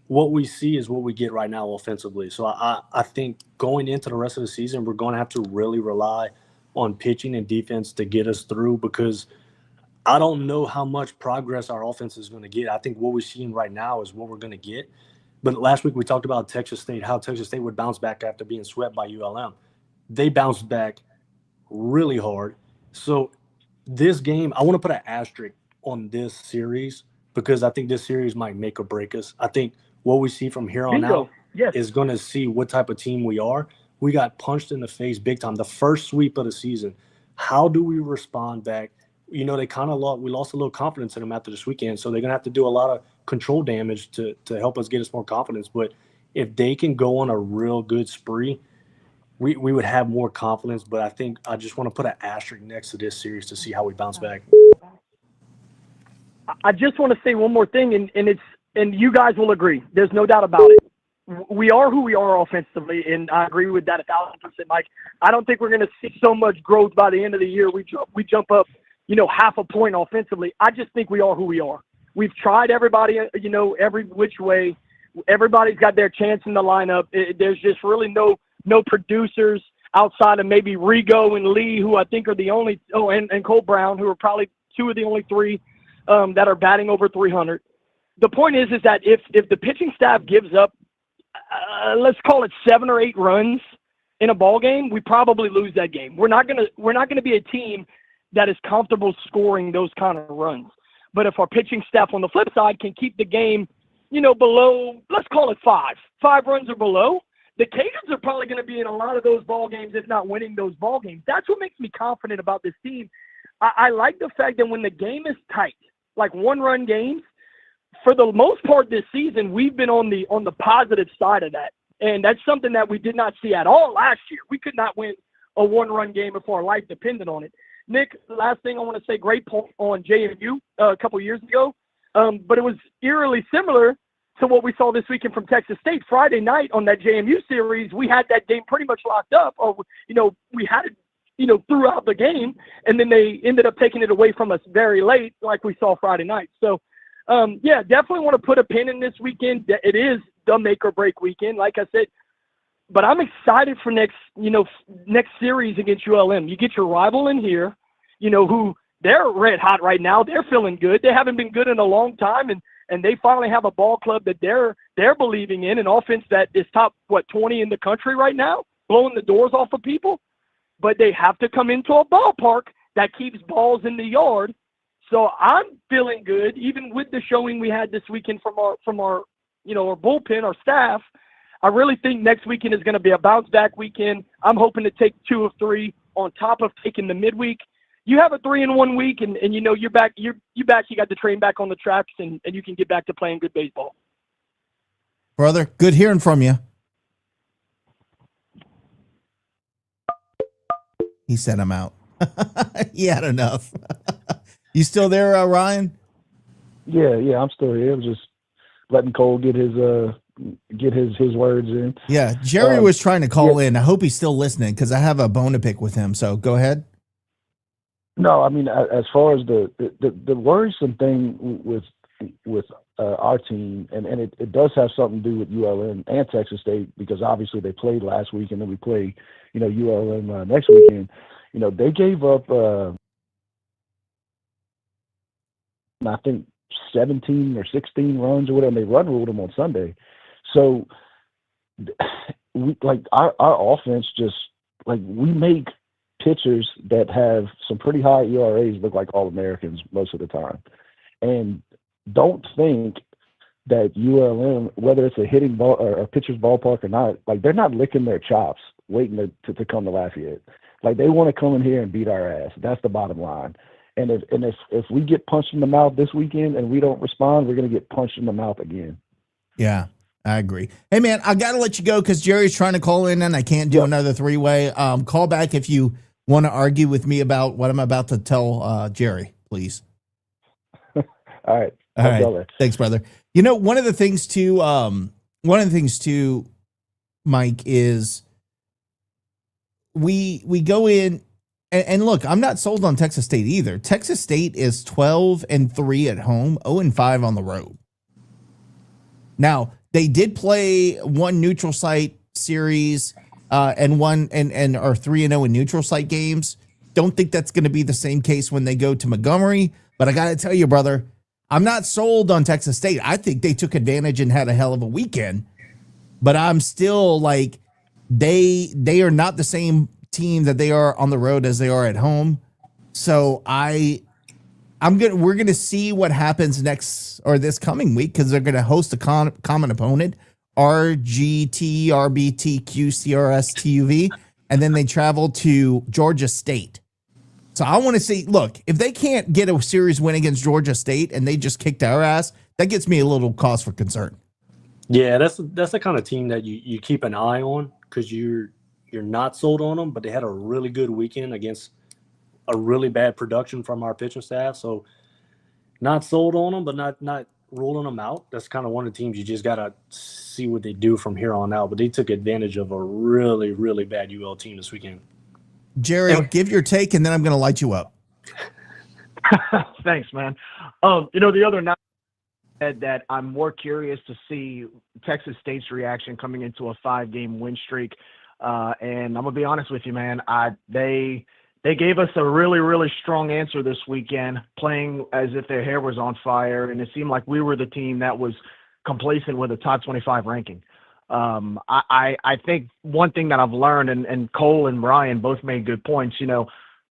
what we see is what we get right now offensively. So I think going into the rest of the season, we're going to have to really rely on pitching and defense to get us through because I don't know how much progress our offense is going to get. I think what we're seeing right now is what we're going to get. But last week we talked about Texas State, how Texas State would bounce back after being swept by ULM. They bounced back really hard. So this game, I want to put an asterisk on this series because I think this series might make or break us. I think what we see from here on out is going to see what type of team we are. We got punched in the face big time. The first sweep of the season. How do we respond back? They kind of we lost a little confidence in them after this weekend, so they're going to have to do a lot of control damage to help us get us more confidence. But if they can go on a real good spree, we would have more confidence. But I think I just want to put an asterisk next to this series to see how we bounce back.
I just want to say one more thing, and you guys will agree. There's no doubt about it. We are who we are offensively, and I agree with that 1,000%, Mike. I don't think we're going to see so much growth by the end of the year. We jump up, half a point offensively. I just think we are who we are. We've tried everybody, every which way. Everybody's got their chance in the lineup. There's just really no producers outside of maybe Rigo and Lee, who I think are the only – and Cole Brown, who are probably 2 of the only 3 that are batting over 300. The point is that if the pitching staff gives up, let's call it 7 or 8 runs in a ball game, we probably lose that game. We're not gonna be a team that is comfortable scoring those kind of runs. But if our pitching staff on the flip side can keep the game, below, let's call it 5 runs or below, the Cajuns are probably going to be in a lot of those ball games, if not winning those ball games. That's what makes me confident about this team. I like the fact that when the game is tight, like 1-run games, for the most part this season, we've been on the positive side of that. And that's something that we did not see at all last year. We could not win a one-run game if our life depended on it. Nick, last thing I want to say, great point on JMU a couple years ago. But it was eerily similar to what we saw this weekend from Texas State. Friday night on that JMU series, we had that game pretty much locked up. Or, we had it, throughout the game, and then they ended up taking it away from us very late, like we saw Friday night. So, definitely want to put a pin in this weekend. It is the make or break weekend, like I said. But I'm excited for next series against ULM. You get your rival in here, who they're red hot right now. They're feeling good. They haven't been good in a long time, and they finally have a ball club that they're believing in, an offense that is top 20 in the country right now, blowing the doors off of people. But they have to come into a ballpark that keeps balls in the yard. So I'm feeling good, even with the showing we had this weekend from our our bullpen, our staff. I really think next weekend is going to be a bounce back weekend. I'm hoping to take 2 of 3 on top of taking the midweek. You have a 3-in-1 week, and you're back. You got the train back on the tracks, and you can get back to playing good baseball.
Brother, good hearing from you. He said I'm out. He had enough. You still there, Ryan?
Yeah, I'm still here. I'm just letting Cole get his words in.
Yeah, Jerry was trying to call in. I hope he's still listening because I have a bone to pick with him. So go ahead.
No, I mean, as far as the worrisome thing with our team, and it does have something to do with ULM and Texas State, because obviously they played last week and then we play, ULM next weekend. They gave up, I think 17 or 16 runs or whatever. They run ruled them on Sunday. So our offense just, we make pitchers that have some pretty high ERAs look like All-Americans most of the time. And don't think that ULM, whether it's a hitting ball or a pitcher's ballpark or not, they're not licking their chops waiting to come to Lafayette. They want to come in here and beat our ass. That's the bottom line. And if we get punched in the mouth this weekend and we don't respond, we're going to get punched in the mouth again.
Yeah, I agree. Hey, man, I got to let you go because Jerry's trying to call in and I can't do another 3-way. Call back if you want to argue with me about what I'm about to tell Jerry, please.
All right.
All right. Thanks, brother. One of the things too, Mike, is we go in and look, I'm not sold on Texas State either. Texas State is 12-3 at home, 0-5 on the road. Now, they did play one neutral site series and are 3-0 in neutral site games. Don't think that's going to be the same case when they go to Montgomery. But I got to tell you, brother, I'm not sold on Texas State. I think they took advantage and had a hell of a weekend. But I'm still they are not the same team that they are on the road as they are at home. So we're gonna see what happens next or this coming week, because they're gonna host a common opponent, RGT, RBT, QCRS, TUV, and then they travel to Georgia State. So I want to see, look, if they can't get a series win against Georgia State and they just kicked our ass, that gets me a little cause for concern.
Yeah, that's the kind of team that you keep an eye on, because you're not sold on them, but they had a really good weekend against a really bad production from our pitching staff. So not sold on them, but not ruling them out. That's kind of one of the teams you just got to see what they do from here on out. But they took advantage of a really, really bad UL team this weekend.
Jerry, give your take, and then I'm going to light you up.
Thanks, man. The other night, that I'm more curious to see Texas State's reaction coming into a 5-game win streak. And I'm gonna be honest with you, man. They gave us a really, really strong answer this weekend, playing as if their hair was on fire, and it seemed like we were the team that was complacent with a top 25 ranking. I think one thing that I've learned, and Cole and Ryan both made good points.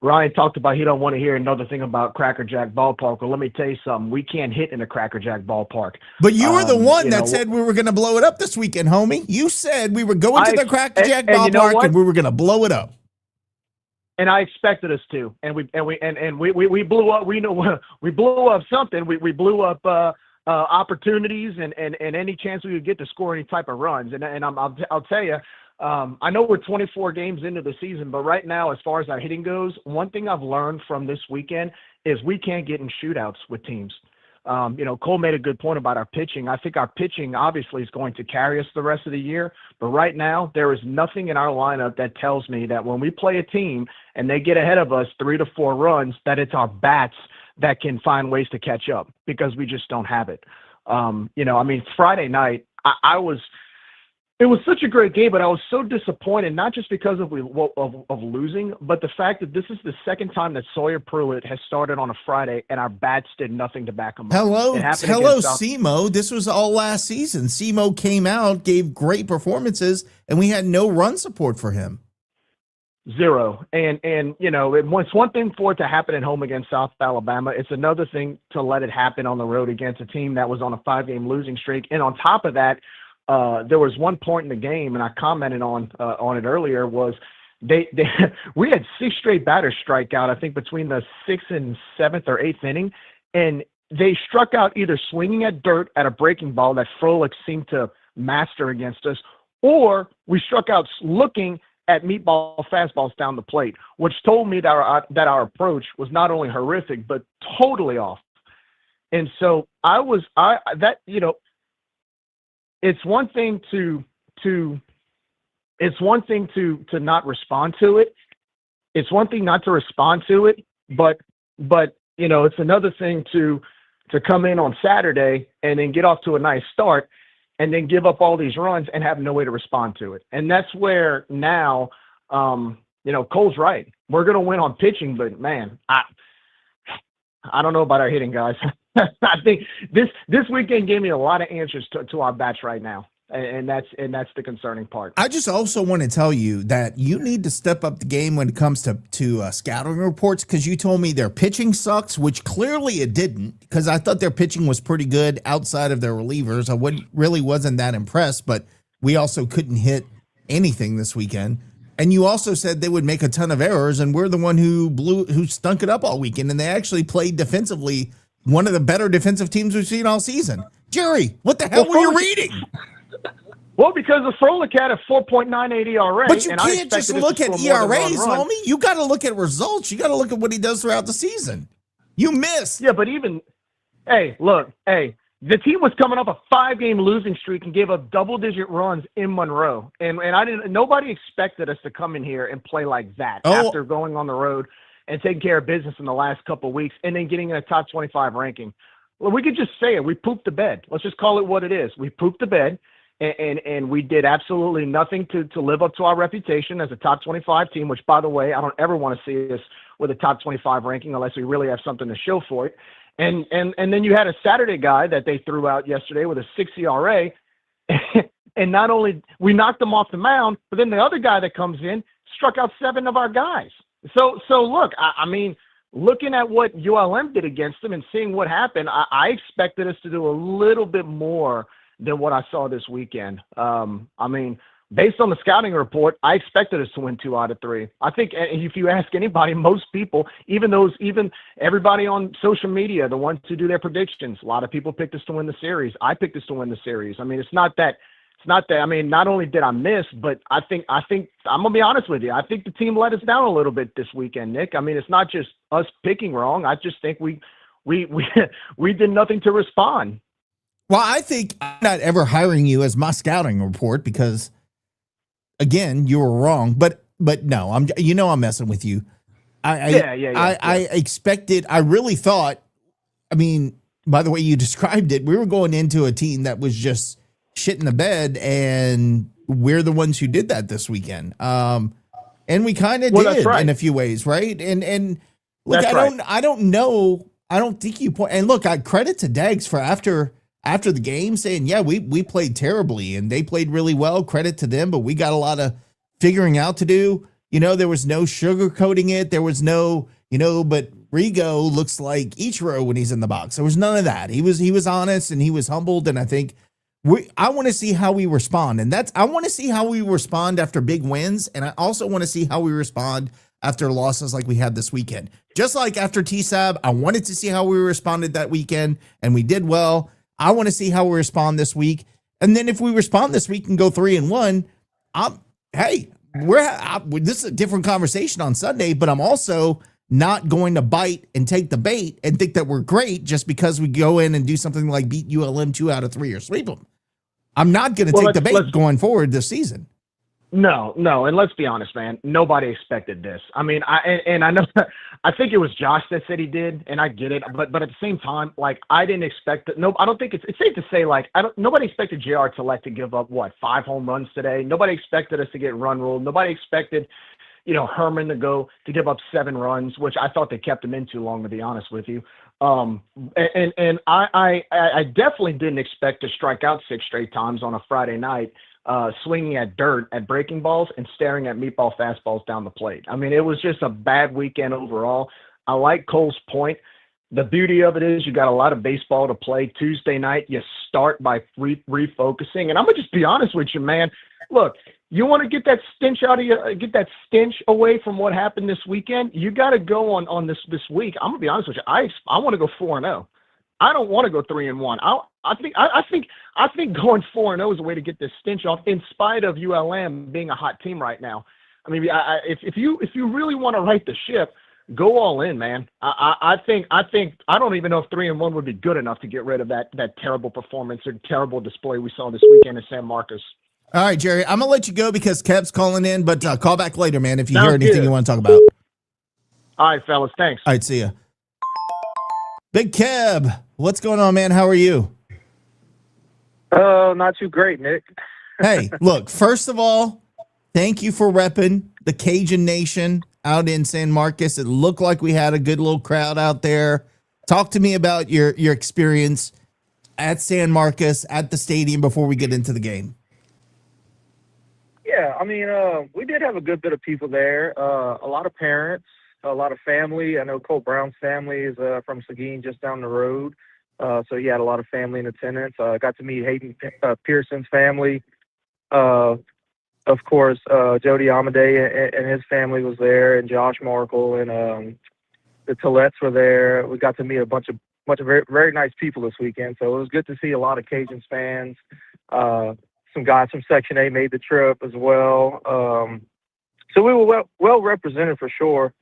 Ryan talked about he don't want to hear another thing about Cracker Jack Ballpark. Well, let me tell you something. We can't hit in a Cracker Jack Ballpark.
But you were the one that said we were going to blow it up this weekend, homie. You said we were going to the Cracker Jack Ballpark and we were going to blow it up.
And I expected us to, and we blew up. We blew up something. We blew up opportunities and any chance we would get to score any type of runs. And I'll tell you, I know we're 24 games into the season, but right now, as far as our hitting goes, one thing I've learned from this weekend is we can't get in shootouts with teams. Cole made a good point about our pitching. I think our pitching obviously is going to carry us the rest of the year. But right now, there is nothing in our lineup that tells me that when we play a team and they get ahead of us 3 to 4 runs, that it's our bats that can find ways to catch up, because we just don't have it. Friday night, it was such a great game, but I was so disappointed, not just because of losing, but the fact that this is the second time that Sawyer Pruitt has started on a Friday and our bats did nothing to back him up.
Hello, Simo. This was all last season. Simo came out, gave great performances, and we had no run support for him.
Zero. And it's one thing for it to happen at home against South Alabama. It's another thing to let it happen on the road against a team that was on a 5-game losing streak. And on top of that, there was one point in the game, and I commented on it earlier, was we had 6 straight batters strike out, I think between the 6th and 7th or 8th inning, and they struck out either swinging at dirt at a breaking ball that Froelich seemed to master against us, or we struck out looking at meatball fastballs down the plate, which told me that our approach was not only horrific but totally off. And so it's one thing to not respond to it. It's one thing not to respond to it, but it's another thing to come in on Saturday and then get off to a nice start and then give up all these runs and have no way to respond to it. And that's where now, Cole's right. We're going to win on pitching, but man, I don't know about our hitting, guys. I think this weekend gave me a lot of answers to our bats right now. And that's the concerning part.
I just also want to tell you that you need to step up the game when it comes to scouting reports, because you told me their pitching sucks, which clearly it didn't, because I thought their pitching was pretty good outside of their relievers. I really wasn't that impressed, but we also couldn't hit anything this weekend. And you also said they would make a ton of errors, and we're the one who stunk it up all weekend, and they actually played defensively, one of the better defensive teams we've seen all season. Jerry, what the hell were you reading?
Well, because the Froelich had a 4.98 ERA.
But you can't just look at ERAs, homie. You got to look at results. You got to look at what he does throughout the season. You missed.
Yeah, but the team was coming off a 5-game losing streak and gave up double-digit runs in Monroe, and nobody expected us to come in here and play like that after going on the road and taking care of business in the last couple of weeks and then getting in a top 25 ranking. Well, we could just say it. We pooped the bed. Let's just call it what it is. We pooped the bed. And we did absolutely nothing to live up to our reputation as a top 25 team, which, by the way, I don't ever want to see us with a top 25 ranking unless we really have something to show for it. And then you had a Saturday guy that they threw out yesterday with a 6 ERA. And not only we knocked him off the mound, but then the other guy that comes in struck out 7 of our guys. So look, I mean, looking at what ULM did against them and seeing what happened, I expected us to do a little bit more than what I saw this weekend. Based on the scouting report, I expected us to win 2 out of 3. I think if you ask anybody, most people, even everybody on social media, the ones who do their predictions, a lot of people picked us to win the series. I picked us to win the series. I mean, not only did I miss, but I think I'm going to be honest with you. I think the team let us down a little bit this weekend, Nick. I mean, it's not just us picking wrong. I just think we did nothing to respond.
Well, I think I'm not ever hiring you as my scouting report because, again, you were wrong. But no, I'm messing with you. I expected. I really thought. I mean, by the way you described it, we were going into a team that was just shit in the bed, and we're the ones who did that this weekend. And we kind of did in a few ways, right? And look, I don't know. I don't think you point. And look, I credit to Dags for after the game saying, yeah, we played terribly and they played really well. Credit to them, but we got a lot of figuring out to do. There was no sugarcoating it. There was no, but Rigo looks like Ichiro when he's in the box. There was none of that. He was honest and he was humbled. And I think I want to see how we respond. And I want to see how we respond after big wins. And I also want to see how we respond after losses like we had this weekend. Just like after TSAB, I wanted to see how we responded that weekend and we did well. I want to see how we respond this week. And then if we respond this week and go 3-1, this is a different conversation on Sunday, but I'm also not going to bite and take the bait and think that we're great just because we go in and do something like beat ULM 2 out of 3 or sweep them. I'm not going to take the bait going forward this season.
No, and let's be honest, man. Nobody expected this. I mean, I know, I think it was Josh that said he did, and I get it. But at the same time, like, I didn't expect it. No, I don't think it's safe to say, like, nobody expected JR to give up 5 home runs today. Nobody expected us to get run ruled. Nobody expected, Herman to give up 7 runs, which I thought they kept him in too long, to be honest with you. And I definitely didn't expect to strike out 6 straight times on a Friday night. Swinging at dirt, at breaking balls, and staring at meatball fastballs down the plate. I mean, it was just a bad weekend overall. I like Cole's point. The beauty of it is you got a lot of baseball to play. Tuesday night, you start by refocusing. And I'm going to just be honest with you, man. Look, you want to get that stench away from what happened this weekend, you got to go on this week. I'm going to be honest with you. I want to go 4-0. I don't want to go 3-1. I think going 4-0 is a way to get this stench off, in spite of ULM being a hot team right now. I mean, if you really want to right the ship, go all in, man. I don't even know if 3-1 would be good enough to get rid of that terrible performance or terrible display we saw this weekend in San Marcos.
All right, Jerry, I'm gonna let you go because Kev's calling in, but call back later, man, if you hear anything you want to talk about.
All right, fellas, thanks.
All right, see ya. Big Kev, what's going on, man? How are you?
Oh, not too great, Nick.
Hey, look, first of all, thank you for repping the Cajun Nation out in San Marcos. It looked like we had a good little crowd out there. Talk to me about your experience at San Marcos, at the stadium, before we get into the game.
Yeah, I mean, we did have a good bit of people there. A lot of parents, a lot of family. I know Cole Brown's family is from Seguin, just down the road. So he had a lot of family in attendance. Got to meet Hayden Pearson's family. Of course, Jody Amadei and his family was there, and Josh Markle, and the Tillettes were there. We got to meet a bunch of very, very nice people this weekend. So it was good to see a lot of Cajuns fans. Some guys from Section A made the trip as well. So we were well represented for sure.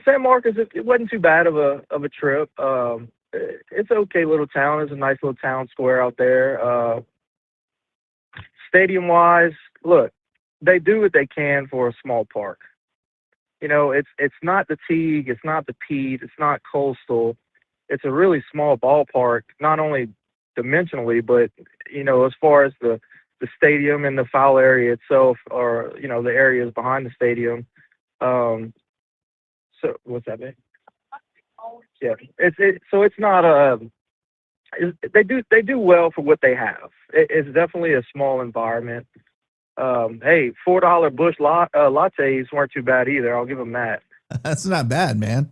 San Marcos, it wasn't too bad of a trip. It's an okay little town. It's a nice little town square out there. Stadium-wise, look, they do what they can for a small park. It's not the Teague, it's not the Pete, it's not Coastal. It's a really small ballpark, not only dimensionally, but, as far as the stadium and the foul area itself, or, the areas behind the stadium. So what's that, man? Yeah, so it's not they do well for what they have. It's definitely a small environment. Hey, $4 Busch lattes weren't too bad either. I'll give them that.
That's not bad, man.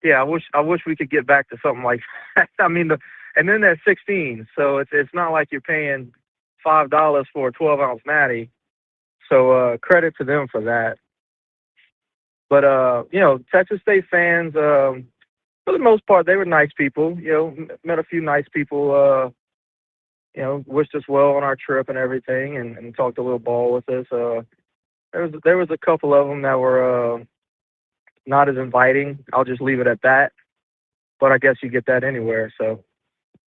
Yeah, I wish we could get back to something like that. I mean, and then they're 16, so it's not like you're paying $5 for a 12-ounce natty. So credit to them for that. But Texas State fans, for the most part, they were nice people. Met a few nice people. Wished us well on our trip and everything, and talked a little ball with us. There was a couple of them that were not as inviting. I'll just leave it at that. But I guess you get that anywhere. So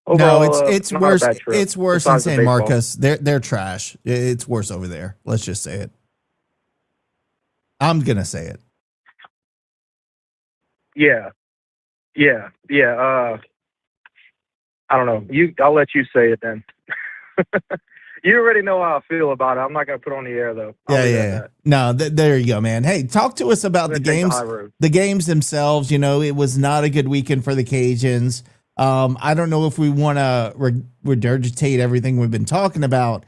overall,
no, it's worse. It's worse in San
baseball.
Marcos. They're trash. It's worse over there. Let's just say it. I'm gonna say it.
Yeah. I don't know. I'll let you say it then. You already know how I feel about it. I'm not going to put on the air, though.
Yeah. No, there you go, man. Hey, talk to us about the games. The games themselves, it was not a good weekend for the Cajuns. I don't know if we want to regurgitate everything we've been talking about,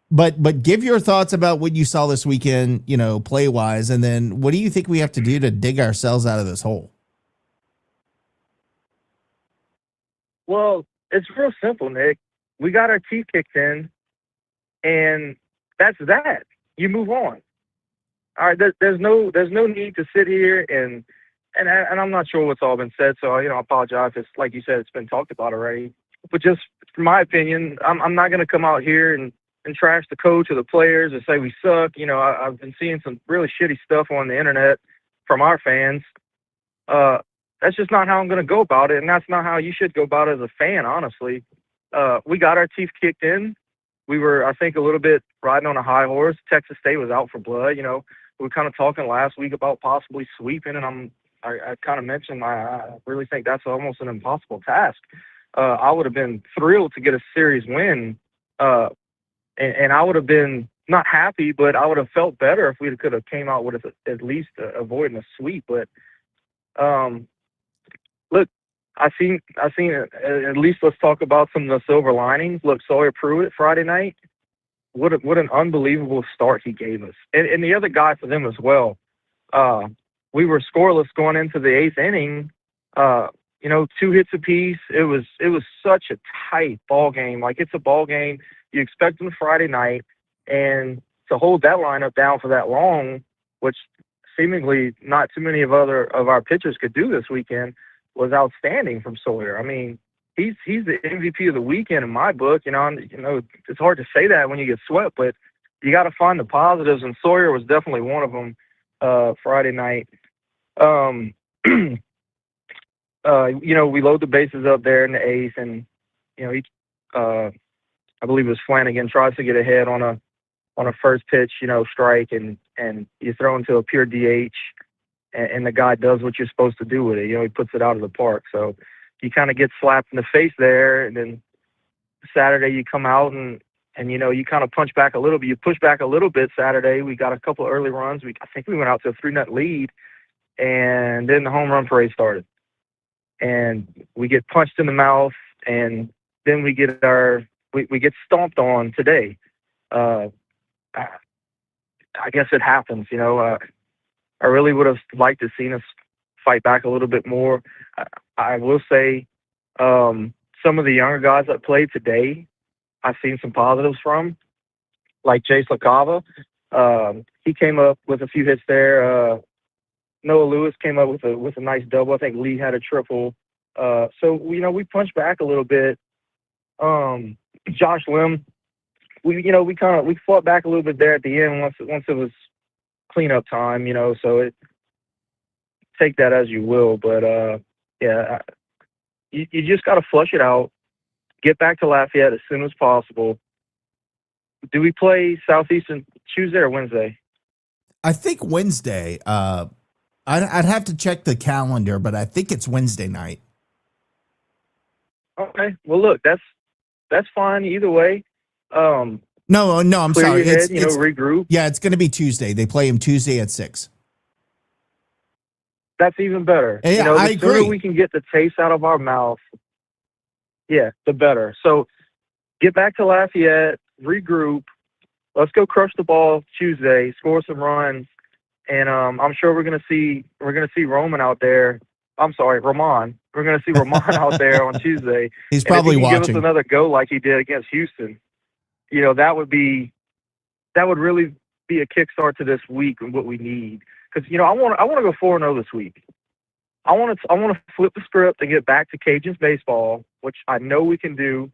but give your thoughts about what you saw this weekend, play-wise, and then what do you think we have to do to dig ourselves out of this hole?
Well, it's real simple, Nick. We got our teeth kicked in, and that's that. You move on. All right, there's no need to sit here and and I'm not sure what's all been said, so I apologize if, like you said, it's been talked about already. But just from my opinion, I'm not going to come out here and trash the coach or the players or say we suck. I've been seeing some really shitty stuff on the internet from our fans. That's just not how I'm going to go about it, and that's not how you should go about it as a fan, honestly. We got our teeth kicked in. We were, I think, a little bit riding on a high horse. Texas State was out for blood. We were kind of talking last week about possibly sweeping, and I kind of mentioned I really think that's almost an impossible task. I would have been thrilled to get a series win, and I would have been not happy, but I would have felt better if we could have came out with at least avoiding a sweep. But look, I seen at least let's talk about some of the silver linings. Look, Sawyer Pruitt Friday night, what an unbelievable start he gave us, and the other guy for them as well. We were scoreless going into the 8th inning. 2 hits apiece. It was such a tight ball game. Like, it's a ball game you expect on Friday night, and to hold that lineup down for that long, which seemingly not too many of our pitchers could do this weekend, was outstanding from Sawyer. I mean, he's the MVP of the weekend in my book. It's hard to say that when you get swept, but you got to find the positives, and Sawyer was definitely one of them Friday night. We load the bases up there in the 8th, and I believe it was Flanagan tries to get ahead on a first pitch, strike, and you throw into a pure DH, and the guy does what you're supposed to do with it. He puts it out of the park. So you kind of get slapped in the face there, and then Saturday you come out and you kind of punch back a little bit. You push back a little bit Saturday. We got a couple of early runs. I think we went out to a 3-0 lead, and then the home run parade started. And we get punched in the mouth, and then we get we get stomped on today. I guess it happens, I really would have liked to seen us fight back a little bit more. I will say some of the younger guys that played today, I've seen some positives from, like Jace LaCava. He came up with a few hits there. Noah Lewis came up with a nice double. I think Lee had a triple. So we punched back a little bit. Josh Lim, we fought back a little bit there at the end once it was cleanup time. So take that as you will, but you just got to flush it out. Get back to Lafayette as soon as possible. Do we play Southeastern Tuesday or Wednesday?
I think Wednesday. I'd have to check the calendar, but I think it's Wednesday night.
Okay. Well, look, that's fine either way.
No, I'm sorry.
It's regroup.
Yeah, it's going to be Tuesday. They play him Tuesday at 6.
That's even better.
Yeah, I agree.
The sooner we can get the taste out of our mouth, the better. So get back to Lafayette, regroup. Let's go crush the ball Tuesday, score some runs. And I'm sure we're gonna see Roman out there. I'm sorry, Ramon. We're gonna see Ramon out there on Tuesday.
He's probably
if he
watching.
Give us another go like he did against Houston. That would really be a kickstart to this week and what we need. Because I want to go 4-0 this week. I want to flip the script and get back to Cajuns baseball, which I know we can do,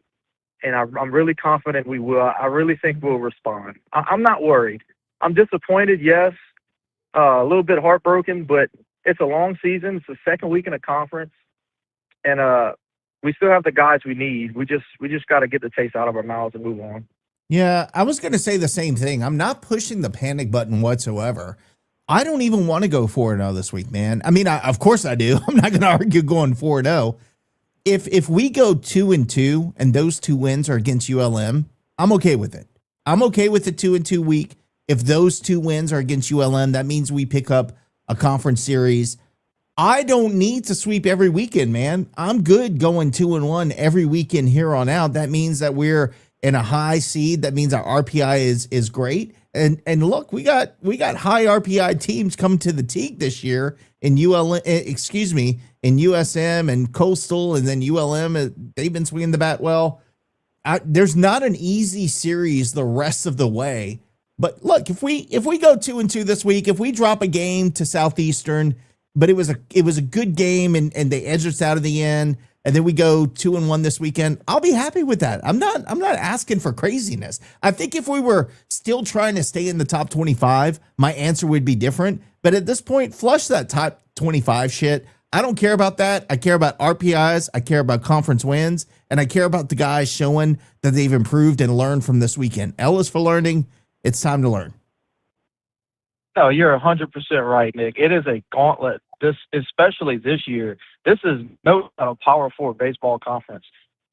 and I'm really confident we will. I really think we'll respond. I'm not worried. I'm disappointed, yes. A little bit heartbroken, but it's a long season. It's the second week in a conference, and we still have the guys we need. We just got to get the taste out of our mouths and move on.
Yeah, I was going to say the same thing. I'm not pushing the panic button whatsoever. I don't even want to go 4-0 this week, man. I mean, of course I do. I'm not going to argue going 4-0. If we go 2-2 and those 2 wins are against ULM, I'm okay with it. I'm okay with the 2-2 week. If those 2 wins are against ULM, that means we pick up a conference series. I don't need to sweep every weekend, man. I'm good going 2-1 every weekend here on out. That means that we're in a high seed. That means our RPI is great. And look, we got high RPI teams coming to the Teague this year in in USM and Coastal, and then ULM. They've been swinging the bat well. There's not an easy series the rest of the way. But look, if we go 2-2 this week, if we drop a game to Southeastern but it was a good game, and they edged us out of the end. And then we go 2-1 this weekend. I'll be happy with that. I'm not asking for craziness. I think if we were still trying to stay in the top 25, my answer would be different. But at this point, flush that top 25 shit. I don't care about that. I care about RPIs. I care about conference wins, and I care about the guys showing that they've improved and learned from this weekend. L is for learning. It's time to learn.
No, you're 100% right, Nick. It is a gauntlet. This, especially this year, this is no Power 4 baseball conference.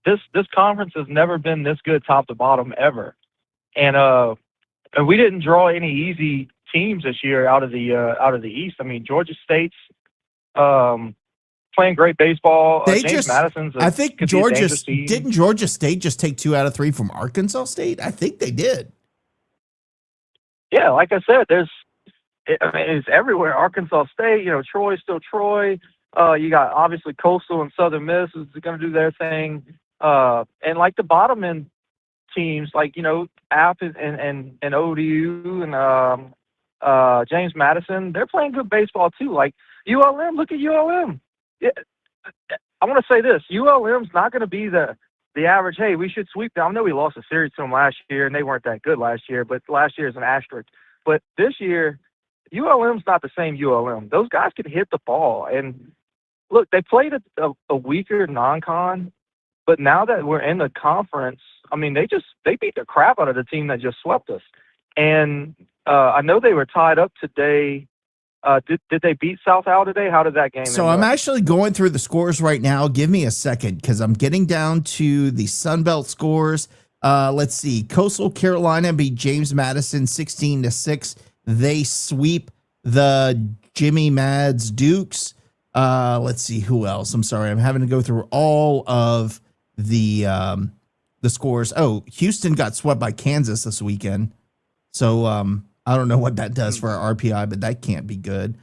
This conference has never been this good top to bottom ever, and we didn't draw any easy teams this year out of the East. I mean, Georgia State's playing great baseball. James Madison's.
I think didn't Georgia State just take 2 out of 3 from Arkansas State? I think they did.
Yeah, like I said, it's everywhere. Arkansas State, Troy's still Troy. You got obviously Coastal and Southern Miss is going to do their thing. And like the bottom end teams, like, App and ODU and James Madison, they're playing good baseball too. Like ULM, look at ULM. Yeah, I want to say this: ULM's not going to be the average. Hey, we should sweep them. I know we lost a series to them last year, and they weren't that good last year. But last year is an asterisk. But this year, ULM's not the same ULM. Those guys can hit the ball. And look, they played a weaker non-con, but now that we're in the conference, I mean, they beat the crap out of the team that just swept us. And I know they were tied up today. Did they beat South Al today? How did that game end?
So I'm actually going through the scores right now. Give me a second because I'm getting down to the Sunbelt scores. Let's see. Coastal Carolina beat James Madison 16-6. They sweep the Jimmy Mads Dukes. Let's see who else. I'm sorry. I'm having to go through all of the scores. Oh, Houston got swept by Kansas this weekend. So I don't know what that does for our RPI, but that can't be good.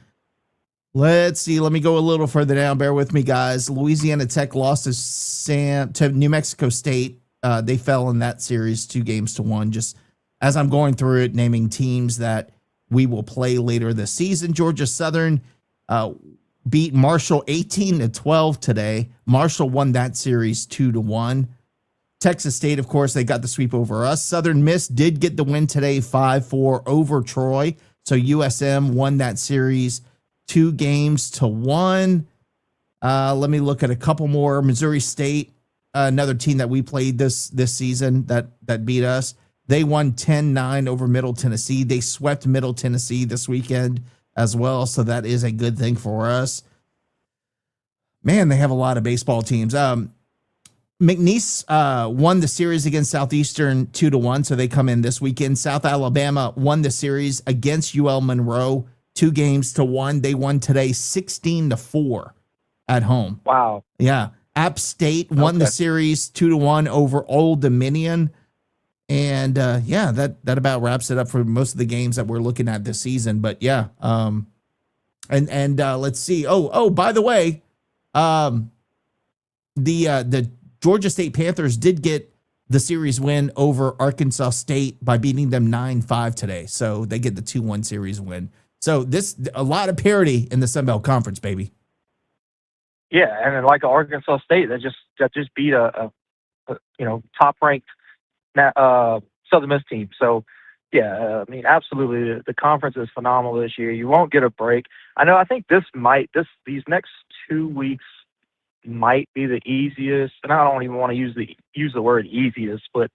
Let's see. Let me go a little further down. Bear with me, guys. Louisiana Tech lost to New Mexico State. They fell in that series 2-1. Just as I'm going through it, naming teams that we will play later this season. Georgia Southern beat Marshall 18-12 today. Marshall won that series 2-1. Texas State, of course, they got the sweep over us. Southern Miss did get the win today, 5-4 over Troy. So USM won that series 2-1. Let me look at a couple more. Missouri State, another team that we played this season that beat us. They won 10-9 over Middle Tennessee. They swept Middle Tennessee this weekend as well, so that is a good thing for us. Man, they have a lot of baseball teams. McNeese won the series against Southeastern 2-1, so they come in this weekend. South Alabama won the series against UL Monroe 2-1. They won today 16-4 at home.
Wow.
Yeah. App State won the series 2-1 over Old Dominion. And that about wraps it up for most of the games that we're looking at this season. But yeah, let's see. Oh, by the way, the Georgia State Panthers did get the series win over Arkansas State by beating them 9-5 today. So they get the 2-1 series win. So a lot of parity in the Sun Belt Conference, baby.
Yeah, and like Arkansas State that just beat a top ranked Southern Miss team. So yeah, I mean, absolutely, the conference is phenomenal this year. You won't get a break. I think these next 2 weeks might be the easiest, and I don't even want to use the word easiest, but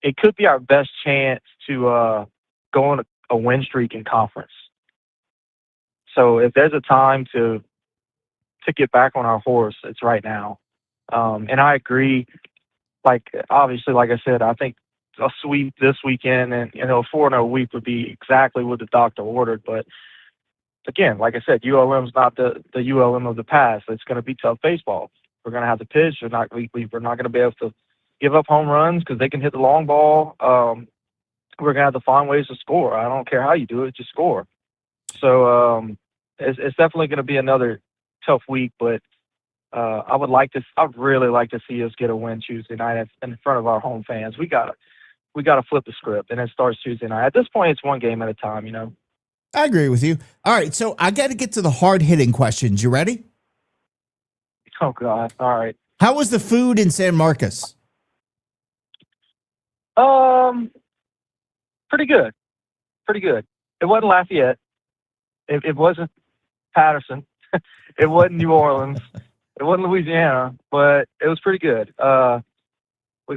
it could be our best chance to go on a win streak in conference. So if there's a time to get back on our horse, it's right now. And I agree. Obviously, like I said, I think a sweep this weekend and, a 4-0 week would be exactly what the doctor ordered. But again, like I said, ULM's not the ULM of the past. It's going to be tough baseball. We're going to have to pitch. We're not going to be able to give up home runs because they can hit the long ball. We're going to have to find ways to score. I don't care how you do it, just score. So it's definitely going to be another tough week, but I'd really like to see us get a win Tuesday night in front of our home fans. We gotta flip the script, and it starts Tuesday night. At this point, it's one game at a time,
I agree with you. All right, so I got to get to the hard-hitting questions. You ready?
Oh God! All right.
How was the food in San Marcos?
Pretty good. Pretty good. It wasn't Lafayette. It wasn't Patterson. It wasn't New Orleans. It wasn't Louisiana, but it was pretty good.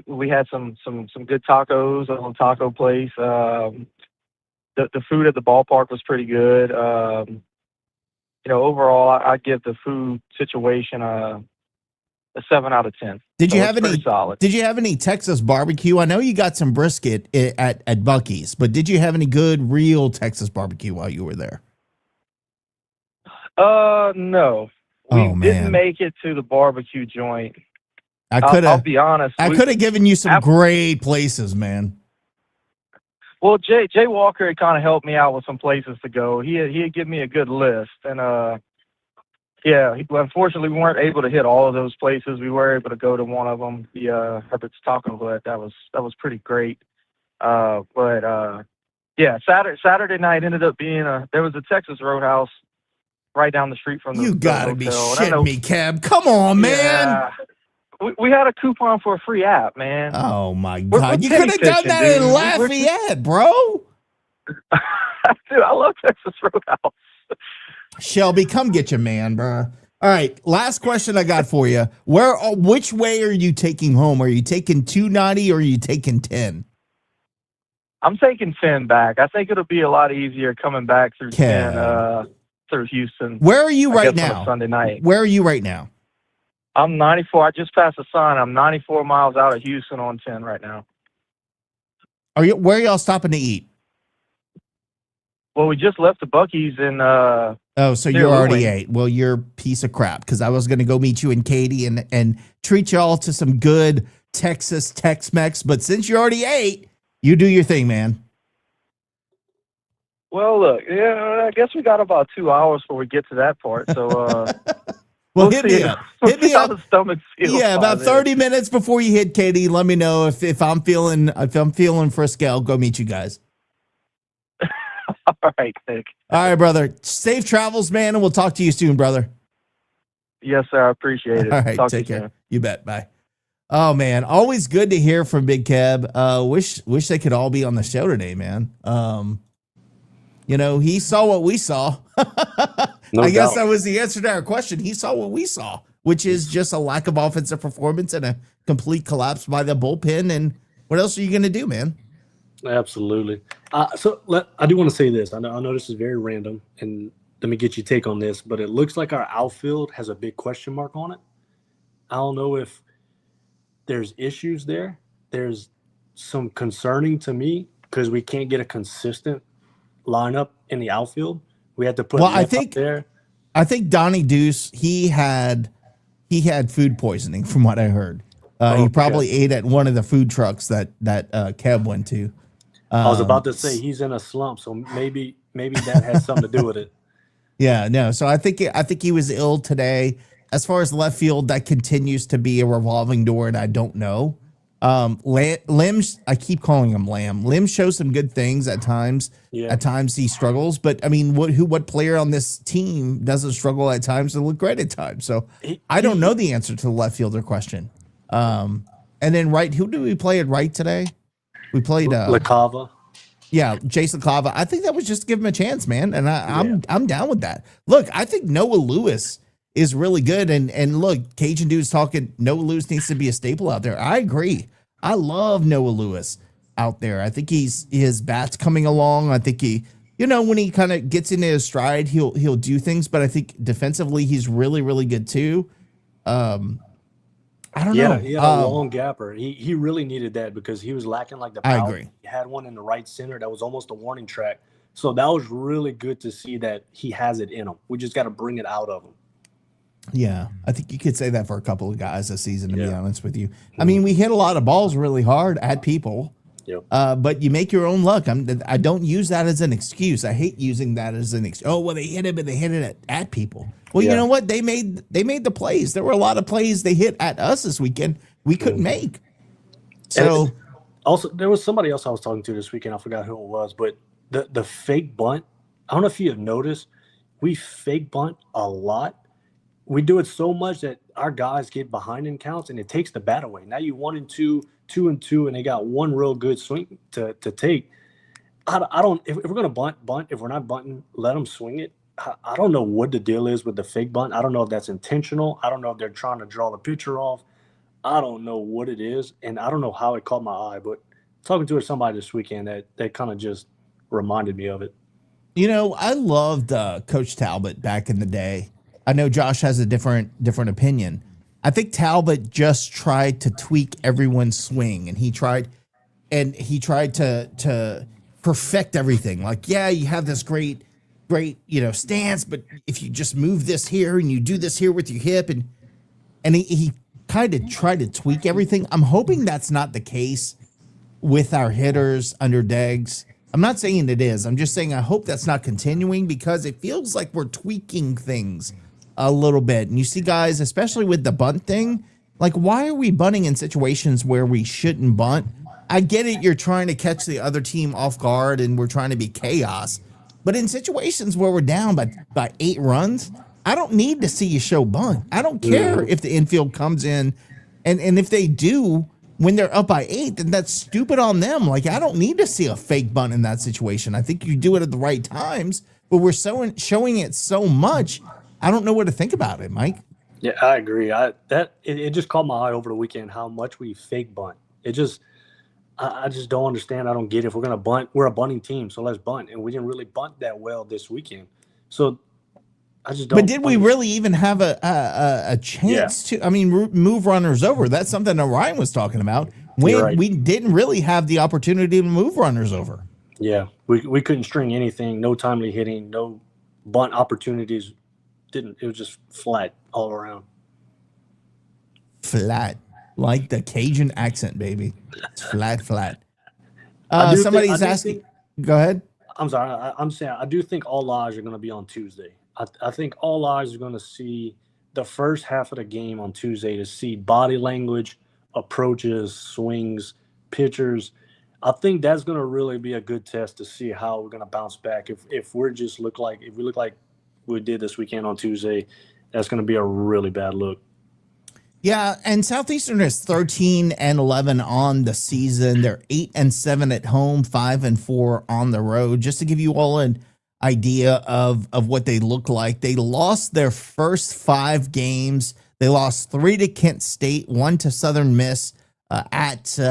We had some good tacos on Taco Place. The food at the ballpark was pretty good. Overall, I'd give the food situation a 7 out of 10.
Did you
So
have
it's
any?
pretty solid.
Did you have any Texas barbecue? I know you got some brisket at Buc-ee's, but did you have any good, real Texas barbecue while you were there?
No. We
Oh, man.
didn't make it to the barbecue joint.
I'll
I'll be honest.
I could have given you some great places, man.
Well, Jay Walker had kind of helped me out with some places to go. He had given me a good list, and unfortunately we weren't able to hit all of those places. We were able to go to one of them, the Herbert's Taco Hut. That was pretty great. Saturday night ended up being there was a Texas Roadhouse right down the street from the
You gotta
the
be
hotel.
shitting me, Cab. Come on, man.
Yeah. We had a coupon for a free app, man.
Oh my
We're
God! You
penny
could have done
fishing,
that
dude.
in Lafayette, bro.
Dude, I love Texas Roadhouse.
Shelby, come get your man, bro. All right, last question I got for you. Which way are you taking home? Are you taking 290 or are you taking 10?
I'm taking 10 back. I think it'll be a lot easier coming back through 10 through Houston.
Where are you right
on
now?
a Sunday night.
Where are you right now?
I'm 94. I just passed the sign. I'm 94 miles out of Houston on 10 right now.
Where are y'all stopping to eat?
Well, we just left the Buc-ee's in
So you're already ate. Well, you're a piece of crap because I was going to go meet you and Katie and treat y'all to some good Texas Tex-Mex. But since you already ate, you do your thing, man.
Well, look, I guess we got about 2 hours before we get to that part. So,
well,
hit me up.
Hit me up.
Yeah,
about 30 minutes before you hit Katie. Let me know if I'm feeling frisky. I'll go meet you guys.
All right, Nick.
All right, brother. Safe travels, man, and we'll talk to you soon, brother.
Yes, sir. I appreciate it.
All right, take care. Soon. You bet. Bye. Oh man, always good to hear from Big Cab. Wish they could all be on the show today, man. He saw what we saw. I guess that was the answer to our question. He saw what we saw, which is just a lack of offensive performance and a complete collapse by the bullpen. And what else are you going to do, man?
Absolutely. I do want to say this. I know this is very random, and let me get your take on this, but it looks like our outfield has a big question mark on it. I don't know if there's issues there. There's some concerning to me because we can't get a consistent lineup in the outfield. We had to put
I
think there.
I think Donnie Deuce, he had food poisoning from what I heard. He probably ate at one of the food trucks that Kev went to.
I was about to say he's in a slump, so maybe that has something to do with it.
Yeah, no. So I think he was ill today. As far as left field, that continues to be a revolving door, and I don't know. Lim's, I keep calling him Lamb. Lim shows some good things at times. Yeah. At times he struggles, but I mean, what player on this team doesn't struggle at times and look great at times? So I don't know the answer to the left fielder question. And then right, who did we play at right today? We played
LaCava.
Yeah, Jason Clava. I think that was just to give him a chance, man. And I'm down with that. Look, I think Noah Lewis is really good. And look, Cajun Dude's talking Noah Lewis needs to be a staple out there. I agree. I love Noah Lewis out there. I think his bat's coming along. I think when he kind of gets into his stride, he'll do things, but I think defensively he's really, really good too. I don't know.
He had a long gapper. He really needed that because he was lacking like the power.
I agree.
He had one in the right center that was almost a warning track. So that was really good to see that he has it in him. We just got to bring it out of him.
Yeah, I think you could say that for a couple of guys this season, to be honest with you. I mean, we hit a lot of balls really hard at people, but you make your own luck. I don't use that as an excuse. I hate using that as an excuse. Oh, well, they hit it, but they hit it at people. Well, you know what? They made the plays. There were a lot of plays they hit at us this weekend we couldn't make. So,
also, there was somebody else I was talking to this weekend. I forgot who it was, but the fake bunt, I don't know if you have noticed, we fake bunt a lot. We do it so much that our guys get behind in counts, and it takes the bat away. Now you 1-2, 2-2, and they got one real good swing to take. I don't. If we're gonna bunt. If we're not bunting, let them swing it. I don't know what the deal is with the fake bunt. I don't know if that's intentional. I don't know if they're trying to draw the pitcher off. I don't know what it is, and I don't know how it caught my eye. But talking to somebody this weekend, that kind of just reminded me of it.
You know, I loved Coach Talbot back in the day. I know Josh has a different opinion. I think Talbot just tried to tweak everyone's swing, and he tried to perfect everything. Like, yeah, you have this great, stance, but if you just move this here and you do this here with your hip, and he kind of tried to tweak everything. I'm hoping that's not the case with our hitters under Deggs. I'm not saying it is. I'm just saying I hope that's not continuing, because it feels like we're tweaking things a little bit. And you see guys, especially with the bunt thing, like, why are we bunting in situations where we shouldn't bunt? I get it. You're trying to catch the other team off guard and we're trying to be chaos. But in situations where we're down by 8 runs, I don't need to see you show bunt. I don't care if the infield comes in, and if they do when they're up by 8, then that's stupid on them. Like, I don't need to see a fake bunt in that situation. I think you do it at the right times, but we're showing it so much. I don't know what to think about it, Mike.
Yeah, I agree. It just caught my eye over the weekend how much we fake bunt. I just don't understand. I don't get it. If we're gonna bunt, we're a bunting team, so let's bunt. And we didn't really bunt that well this weekend. So I just don't.
But did we really even have a chance to? I mean, move runners over. That's something that Ryan was talking about. We didn't really have the opportunity to move runners over.
Yeah, we couldn't string anything. No timely hitting. No bunt opportunities. It was just flat all around.
Flat, like the Cajun accent, baby. It's flat. Somebody's asking. Go ahead.
I'm sorry. I'm saying I do think all eyes are going to be on Tuesday. I think all eyes are going to see the first half of the game on Tuesday to see body language, approaches, swings, pitchers. I think that's going to really be a good test to see how we're going to bounce back. If we look like we did this weekend on Tuesday, that's going to be a really bad look.
Yeah, and Southeastern is 13-11 on the season. They're 8-7 at home, 5-4 on the road. Just to give you all an idea of what they look like, they lost their first 5 games. They lost 3 to Kent State, 1 to Southern Miss that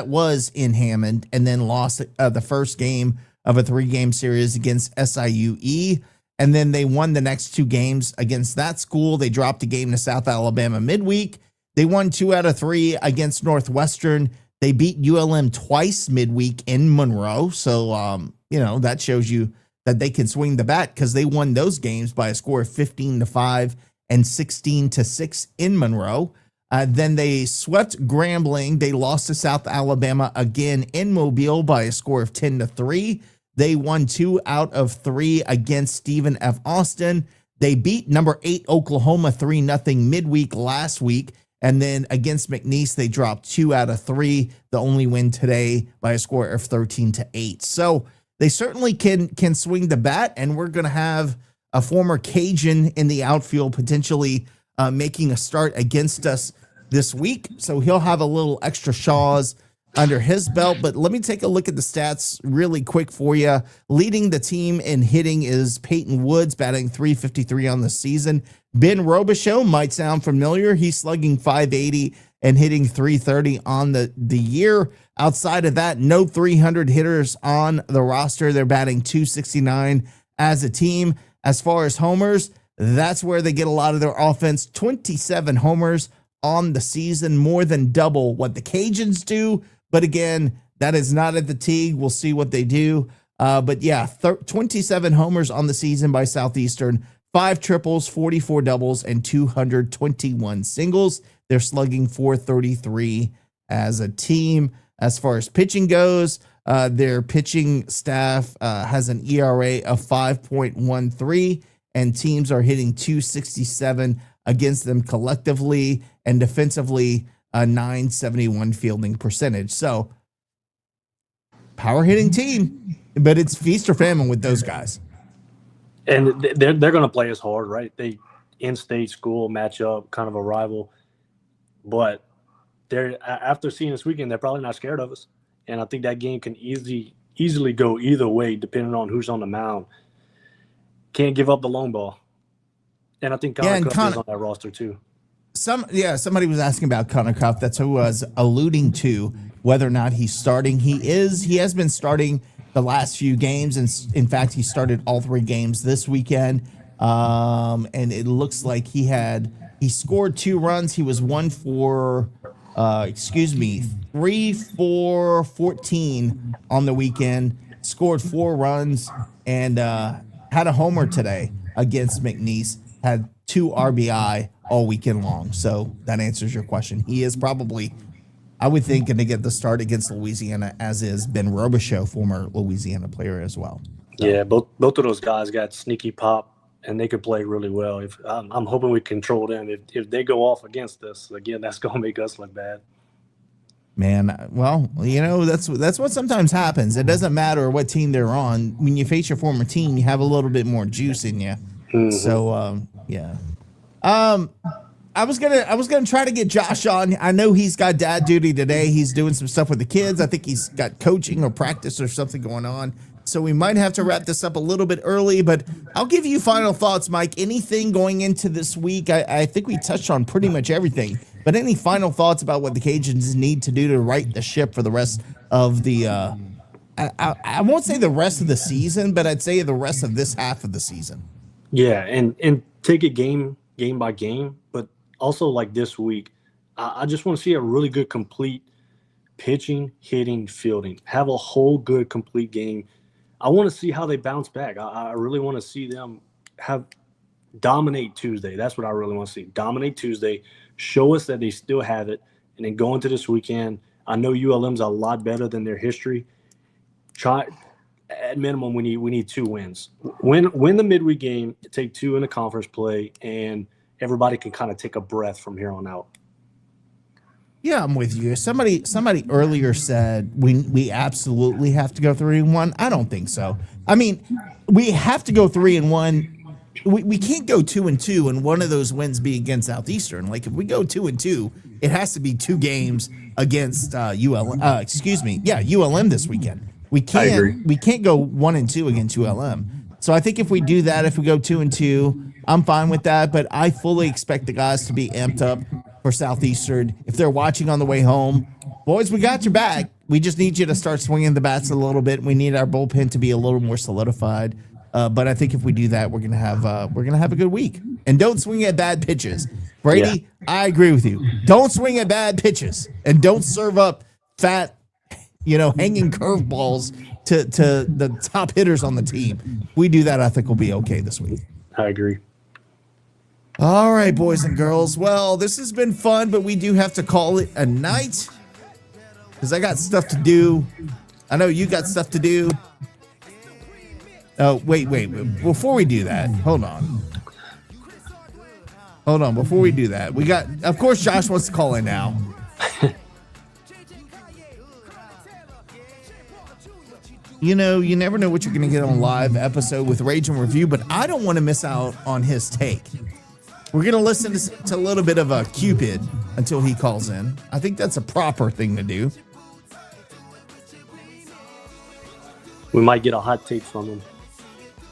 was in Hammond, and then lost the first game of a 3-game series against SIUE. And then they won the next 2 games against that school. They dropped a game to South Alabama midweek. They won 2 out of 3 against Northwestern. They beat ULM twice midweek in Monroe. So, that shows you that they can swing the bat, because they won those games by a score of 15-5 and 16-6 in Monroe. Then they swept Grambling. They lost to South Alabama again in Mobile by a score of 10-3. They won 2 out of 3 against Stephen F. Austin. They beat number 8 Oklahoma 3-0 midweek last week. And then against McNeese, they dropped 2 out of 3. The only win today by a score of 13-8. So they certainly can swing the bat, and we're going to have a former Cajun in the outfield potentially making a start against us this week. So he'll have a little extra Shaws under his belt. But let me take a look at the stats really quick for you. Leading the team in hitting is Peyton Woods, batting .353 on the season. Ben Robichaux might sound familiar. He's slugging .580 and hitting .330 on the year. Outside of that, no 300 hitters on the roster. They're batting .269 as a team. As far as homers, that's where they get a lot of their offense. 27 homers on the season, more than double what the Cajuns do. But again, that is not at the Teague. We'll see what they do. But yeah, 27 homers on the season by Southeastern, 5 triples, 44 doubles, and 221 singles. They're slugging .433 as a team. As far as pitching goes, their pitching staff has an ERA of 5.13, and teams are hitting .267 against them collectively, and defensively, a .971 fielding percentage. So, power hitting team. but it's feast or famine with those guys.
And they're going to play us hard, right? They in-state school matchup, kind of a rival. But they're after seeing this weekend, they're probably not scared of us. And I think that game can easily go either way, depending on who's on the mound. Can't give up the long ball. And I think Connor Cuff is on that roster too.
Somebody was asking about Connor Cuff. That's who I was alluding to, whether or not he's starting. He has been starting the last few games, and in fact, he started all 3 games this weekend. And it looks like he scored 2 runs. He was 3 for 14 on the weekend, scored 4 runs, and had a homer today against McNeese, had 2 RBI all weekend long. So that answers your question. He is probably, I would think, going to get the start against Louisiana, as is Ben Robichaux, former Louisiana player as well. So.
Yeah, both of those guys got sneaky pop, and they could play really well. If I'm hoping we control them. If they go off against us, again, that's going to make us look bad.
Man, well, that's what sometimes happens. It doesn't matter what team they're on. When you face your former team, you have a little bit more juice in you. Mm-hmm. So, yeah. I was gonna try to get Josh on. I know he's got dad duty today. He's doing some stuff with the kids. I think he's got coaching or practice or something going on. So we might have to wrap this up a little bit early, but I'll give you final thoughts, Mike. Anything going into this week? I think we touched on pretty much everything, but any final thoughts about what the Cajuns need to do to right the ship for the rest of the, I won't say the rest of the season, but I'd say the rest of this half of the season.
Yeah, and take it game by game, but also like this week, I just want to see a really good complete pitching, hitting, fielding. Have a whole good complete game. I want to see how they bounce back. I really want to see them dominate Tuesday. That's what I really want to see. Dominate Tuesday. Show us that they still have it. And then go into this weekend. I know ULM's a lot better than their history. Try at minimum we need 2 wins. Win the midweek game, take 2 in the conference play, and everybody can kind of take a breath from here on out.
Yeah, I'm with you. Somebody earlier said we absolutely have to go 3-1. I don't think so. I mean, we have to go 3-1. We can't go 2-2 and one of those wins be against Southeastern. Like if we go 2-2, it has to be 2 games against ULM this weekend. We can't go 1-2 against ULM. So I think if we do that, if we go 2-2, I'm fine with that. But I fully expect the guys to be amped up for Southeastern. If they're watching on the way home, boys, we got your back. We just need you to start swinging the bats a little bit. We need our bullpen to be a little more solidified. But I think if we do that, we're gonna have a good week. And don't swing at bad pitches, Brady. Yeah. I agree with you. Don't swing at bad pitches, and don't serve up fat, hanging curveballs to the top hitters on the team. If we do that, I think we'll be okay this week.
I agree.
All right, boys and girls. Well, this has been fun, but we do have to call it a night because I got stuff to do. I know you got stuff to do. Oh, wait. Before we do that, hold on. Before we do that, of course, Josh wants to call in now. You never know what you're going to get on a live episode with Rage and Review, but I don't want to miss out on his take. We're going to listen to a little bit of a Cupid until he calls in. I think that's a proper thing to do.
We might get a hot take from him.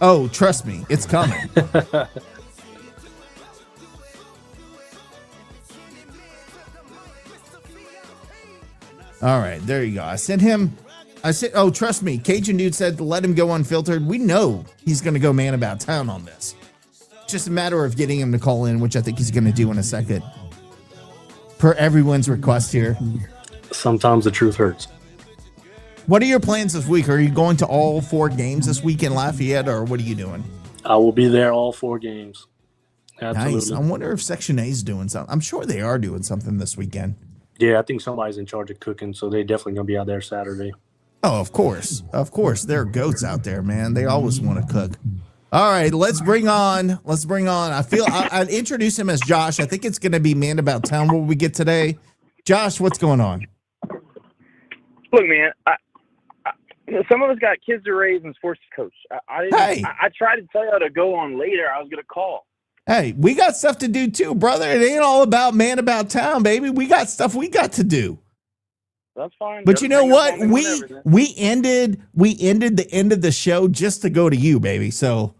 Oh, trust me, it's coming. All right, there you go. I said, oh, trust me, Cajun Dude said to let him go unfiltered. We know he's going to go man about town on this. Just a matter of getting him to call in, which I think he's going to do in a second. Per everyone's request here.
Sometimes the truth hurts.
What are your plans this week? Are you going to all 4 games this week in Lafayette, or what are you doing?
I will be there all 4 games. Absolutely.
Nice. I wonder if Section A is doing something. I'm sure they are doing something this weekend.
Yeah, I think somebody's in charge of cooking, so they're definitely going to be out there Saturday.
Oh, of course. Of course. There are goats out there, man. They always want to cook. All right, let's bring on. I'd introduce him as Josh. I think it's going to be Man About Town what we get today. Josh, what's going on?
Look, man,
Some of us got kids to raise and sports to coach. I tried to tell you to go on later. I was going to call.
Hey, we got stuff to do too, brother. It ain't all about man about town, baby. We got stuff we got to do.
That's fine.
But you know what? We ended the end of the show just to go to you, baby. So.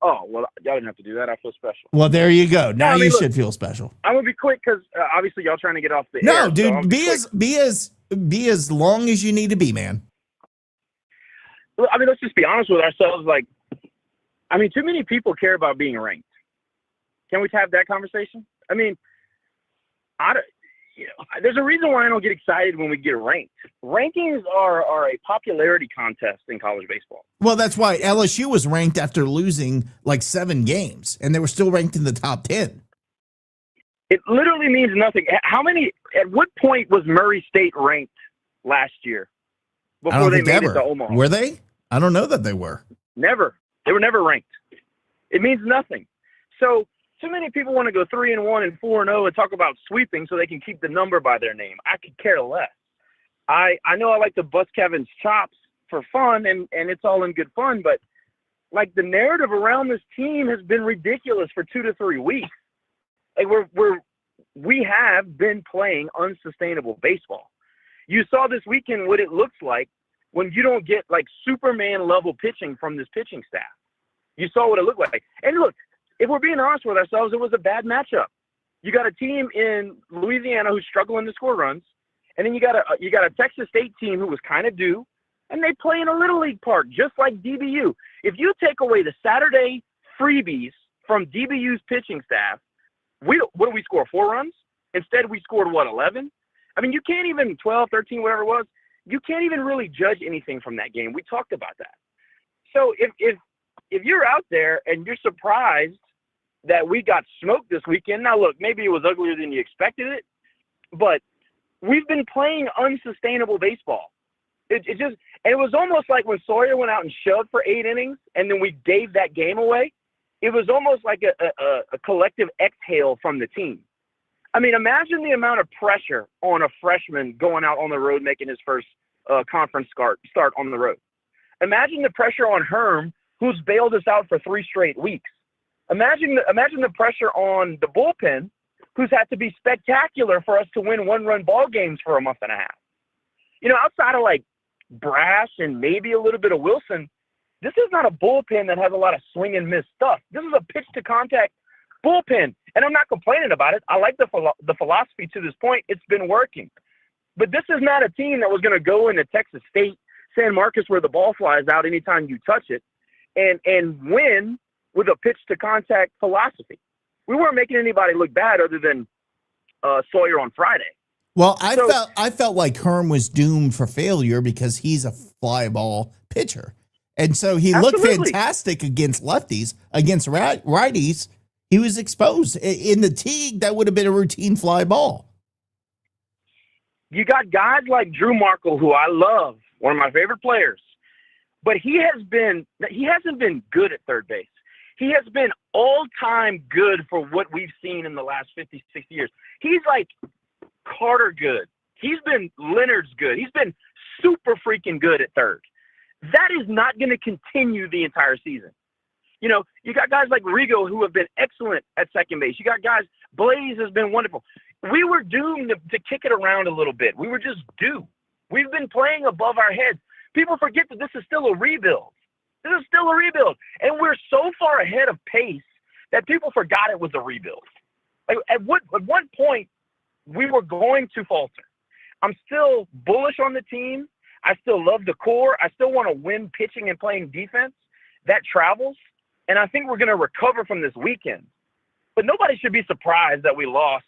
Oh, well, y'all didn't have to do that. I feel special.
Well, there you go. Now you should feel special.
I'm going to be quick because obviously y'all trying to get off the air.
No, dude, be as long as you need to be, man.
I mean, let's just be honest with ourselves. Like, I mean, too many people care about being ranked. Can we have that conversation? I mean, there's a reason why I don't get excited when we get ranked. Rankings are a popularity contest in college baseball.
Well, that's why LSU was ranked after losing like 7 games, and they were still ranked in the top 10.
It literally means nothing. At what point was Murray State ranked last year before they made it to Omaha?
Were they? I don't know that they were.
Never. They were never ranked. It means nothing. So too many people want to go 3-1 and 4-0 and talk about sweeping so they can keep the number by their name. I could care less. I know I like to bust Kevin's chops for fun, and it's all in good fun, but like the narrative around this team has been ridiculous for 2 to 3 weeks. Like we have been playing unsustainable baseball. You saw this weekend what it looks like when you don't get like Superman level pitching from this pitching staff. You saw what it looked like. And look, if we're being honest with ourselves, it was a bad matchup. You got a team in Louisiana who's struggling to score runs, and then you got a Texas State team who was kind of due, and they play in a little league park just like DBU. If you take away the Saturday freebies from DBU's pitching staff, what do we score? 4 runs? Instead, we scored 11? I mean, you can't even 12, 13, whatever it was. You can't even really judge anything from that game. We talked about that. So if you're out there and you're surprised that we got smoked this weekend, now look, maybe it was uglier than you expected it, but we've been playing unsustainable baseball. It was almost like when Sawyer went out and shoved for 8 innings and then we gave that game away. It was almost like a collective exhale from the team. I mean, imagine the amount of pressure on a freshman going out on the road, making his first conference start on the road. Imagine the pressure on Herm, who's bailed us out for 3 straight weeks. Imagine the pressure on the bullpen, who's had to be spectacular for us to win 1-run ball games for a month and a half. You know, outside of like Brash and maybe a little bit of Wilson, this is not a bullpen that has a lot of swing and miss stuff. This is a pitch to contact bullpen, and I'm not complaining about it. I like the philosophy to this point. It's been working. But this is not a team that was going to go into Texas State, San Marcos, where the ball flies out anytime you touch it, and win with a pitch to contact philosophy. We weren't making anybody look bad other than Sawyer on Friday.
Well, I felt like Herm was doomed for failure because he's a fly ball pitcher. And so he looked fantastic against lefties. Against righties, he was exposed. In the Teague, that would have been a routine fly ball.
You got guys like Drew Markle, who I love, one of my favorite players, but he hasn't been good at third base. He has been all-time good for what we've seen in the last 50, 60 years. He's like Carter good. He's been Leonard's good. He's been super freaking good at third. That is not going to continue the entire season. You know, you got guys like Rigo who have been excellent at second base. You got guys, Blaze has been wonderful. We were doomed to kick it around a little bit. We were just due. We've been playing above our heads. People forget that this is still a rebuild. This is still a rebuild. And we're so far ahead of pace that people forgot it was a rebuild. Like at one point, we were going to falter. I'm still bullish on the team. I still love the core. I still want to win pitching and playing defense. That travels. And I think we're going to recover from this weekend. But nobody should be surprised that we lost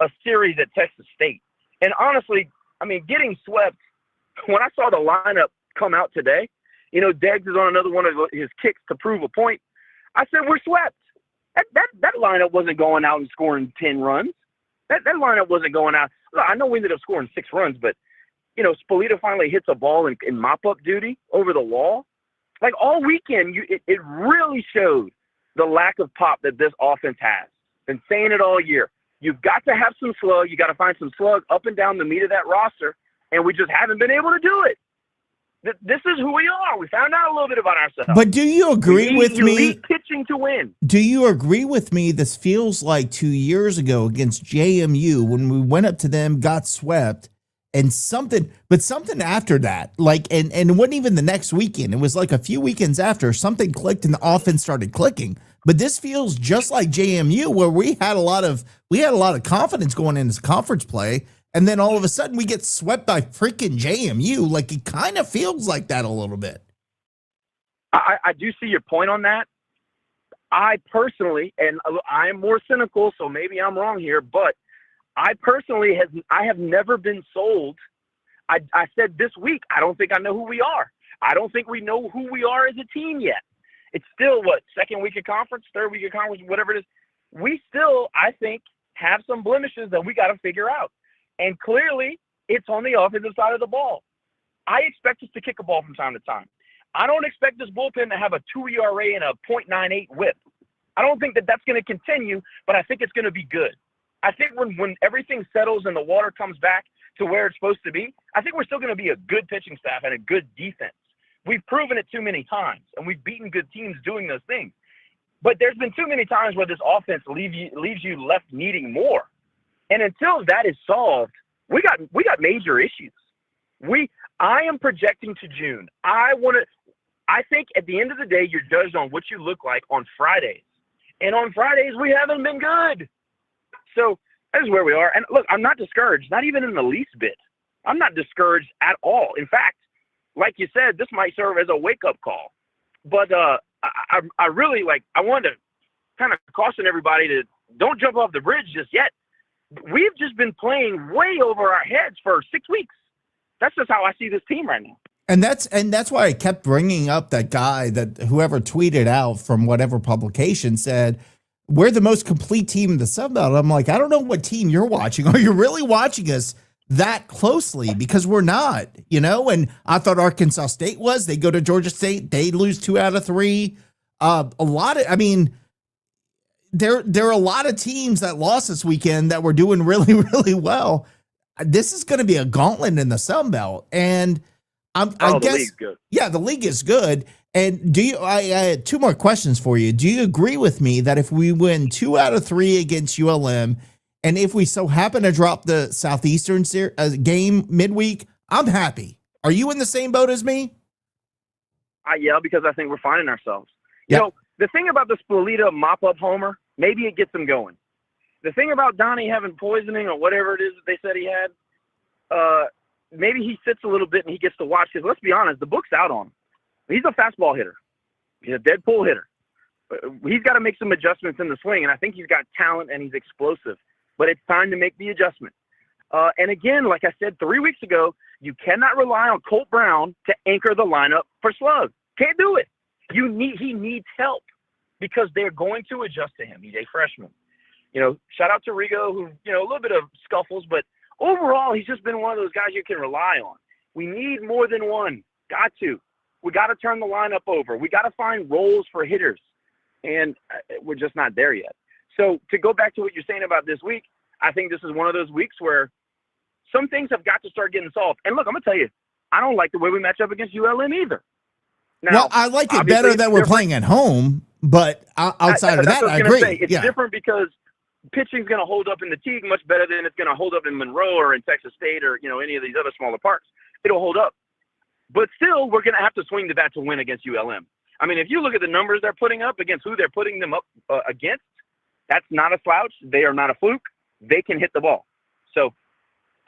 a series at Texas State. And honestly, I mean, getting swept, when I saw the lineup come out today, you know, Deggs is on another one of his kicks to prove a point. I said, we're swept. That lineup wasn't going out and scoring 10 runs. That lineup wasn't going out. Look, I know we ended up scoring 6 runs, but, you know, Spolita finally hits a ball in mop-up duty over the wall. Like all weekend, it really showed the lack of pop that this offense has. Been saying it all year. You've got to have some slug. You got to find some slug up and down the meat of that roster, and we just haven't been able to do it. This is who we are. We found out a little bit about ourselves.
But do you agree with me?
Elite pitching to win.
Do you agree with me? This feels like 2 years ago against JMU when we went up to them, got swept, and something after that, like, and it wasn't even the next weekend. It was like a few weekends after something clicked and the offense started clicking. But this feels just like JMU, where we had a lot of confidence going into conference play. And then all of a sudden we get swept by freaking JMU. Like, it kind of feels like that a little bit.
I do see your point on that. I personally, and I am more cynical, so maybe I'm wrong here, but I personally have never been sold. I said this week, I don't think I know who we are. I don't think we know who we are as a team yet. It's still, second week of conference, third week of conference, whatever it is. We still, I think, have some blemishes that we got to figure out. And clearly, it's on the offensive side of the ball. I expect us to kick a ball from time to time. I don't expect this bullpen to have a 2 ERA and a .98 whip. I don't think that that's going to continue, but I think it's going to be good. I think when everything settles and the water comes back to where it's supposed to be, I think we're still going to be a good pitching staff and a good defense. We've proven it too many times, and we've beaten good teams doing those things. But there's been too many times where this offense leaves you left needing more. And until that is solved, we got major issues. I am projecting to June. I think at the end of the day, you're judged on what you look like on Fridays. And on Fridays, we haven't been good. So that is where we are. And look, I'm not discouraged, not even in the least bit. I'm not discouraged at all. In fact, like you said, this might serve as a wake-up call. But I really, I wanted to kind of caution everybody to don't jump off the bridge just yet. We've just been playing way over our heads for 6 weeks. That's just how I see this team right now.
And that's why I kept bringing up that guy that whoever tweeted out from whatever publication said, we're the most complete team in the Sun Belt. I'm like, I don't know what team you're watching. Are you really watching us that closely? Because we're not, and I thought Arkansas State was. They go to Georgia State. They lose 2 out of 3. There are a lot of teams that lost this weekend that were doing really, really well. This is going to be a gauntlet in the Sun Belt. And I guess,
the league's good.
Yeah, the league is good. And I had 2 more questions for you. Do you agree with me that if we win 2 out of 3 against ULM, and if we so happen to drop the Southeastern game midweek, I'm happy. Are you in the same boat as me?
Yeah, because I think we're finding ourselves. Yep. The thing about the Spolita mop-up homer, maybe it gets them going. The thing about Donnie having poisoning or whatever it is that they said he had, maybe he sits a little bit and he gets to watch. Because let's be honest, the book's out on him. He's a fastball hitter. He's a dead pull hitter. He's got to make some adjustments in the swing, and I think he's got talent and he's explosive. But it's time to make the adjustment. And again, like I said 3 weeks ago, you cannot rely on Colt Brown to anchor the lineup for Slug. Can't do it. He needs help because they're going to adjust to him. He's a freshman. Shout out to Rigo, who, a little bit of scuffles, but overall, he's just been one of those guys you can rely on. We need more than one. Got to. We got to turn the lineup over. We got to find roles for hitters, and we're just not there yet. So to go back to what you're saying about this week, I think this is one of those weeks where some things have got to start getting solved. And look, I'm going to tell you, I don't like the way we match up against ULM either. Now,
well, I like it better that we're playing at home, but outside of that, I agree.
It's different because pitching's going to hold up in the Teague much better than it's going to hold up in Monroe or in Texas State or, any of these other smaller parks. It'll hold up. But still, we're going to have to swing the bat to win against ULM. I mean, if you look at the numbers they're putting up against who they're putting them up against, that's not a slouch. They are not a fluke. They can hit the ball. So,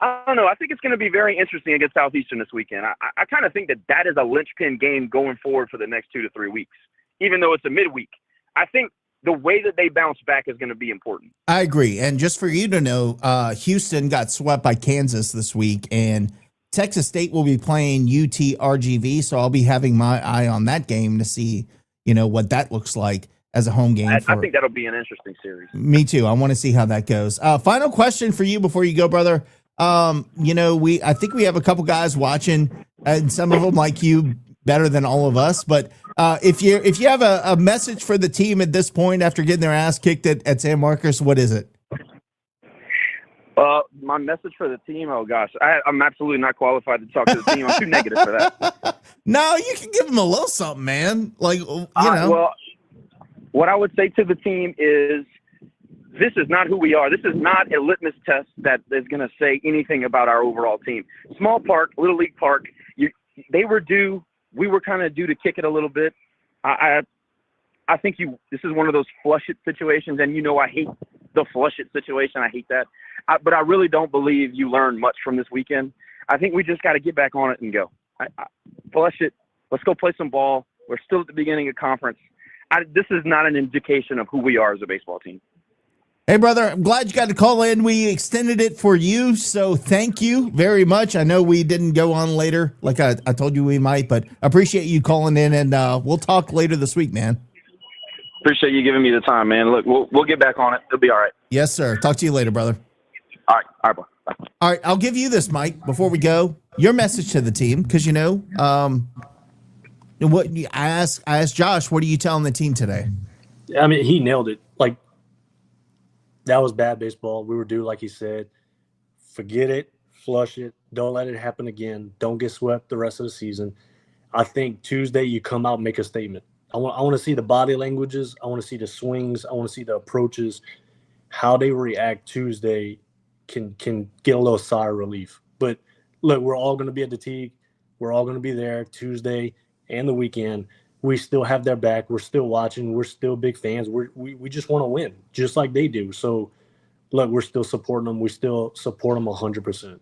I don't know. I think it's going to be very interesting against Southeastern this weekend. I kind of think that is a linchpin game going forward for the next 2 to 3 weeks, even though it's a midweek. I think the way that they bounce back is going to be important.
I agree. And just for you to know, Houston got swept by Kansas this week, and Texas State will be playing UT-RGV, so I'll be having my eye on that game to see, what that looks like as a home game.
I think that'll be an interesting series.
Me too. I want to see how that goes. Final question for you before you go, brother. I think we have a couple guys watching, and some of them like you better than all of us. But if you have a message for the team at this point after getting their ass kicked at San Marcos, what is it?
My message for the team, oh gosh, I'm absolutely not qualified to talk to the team. I'm too negative for that.
No, you can give them a little something, man. Like, you know.
Well, what I would say to the team is this is not who we are. This is not a litmus test that is going to say anything about our overall team. Small park, Little League Park, they were due. We were kind of due to kick it a little bit. I think this is one of those flush it situations, and I hate the flush it situation. I hate that. But I really don't believe you learned much from this weekend. I think we just got to get back on it and go. Flush it. Let's go play some ball. We're still at the beginning of conference. This is not an indication of who we are as a baseball team.
Hey, brother, I'm glad you got to call in. We extended it for you, so thank you very much. I know we didn't go on later like I told you we might, but I appreciate you calling in, and we'll talk later this week, man.
Appreciate you giving me the time, man. Look, we'll get back on it. It'll be all right.
Yes, sir. Talk to you later, brother.
All right, bye.
All right, I'll give you this, Mike, before we go. Your message to the team, because what I asked Josh, what are you telling the team today?
I mean, he nailed it. Like, that was bad baseball. We were due, like he said. Forget it, flush it, don't let it happen again. Don't get swept the rest of the season. I think Tuesday you come out and make a statement. I want to see the body languages. I want to see the swings. I want to see the approaches. How they react Tuesday can get a little sigh of relief. But look, we're all going to be at the Teague. We're all going to be there Tuesday and the weekend. We still have their back. We're still watching. We're still big fans. We just want to win, just like they do. So, look, we're still supporting them. We still support them 100%.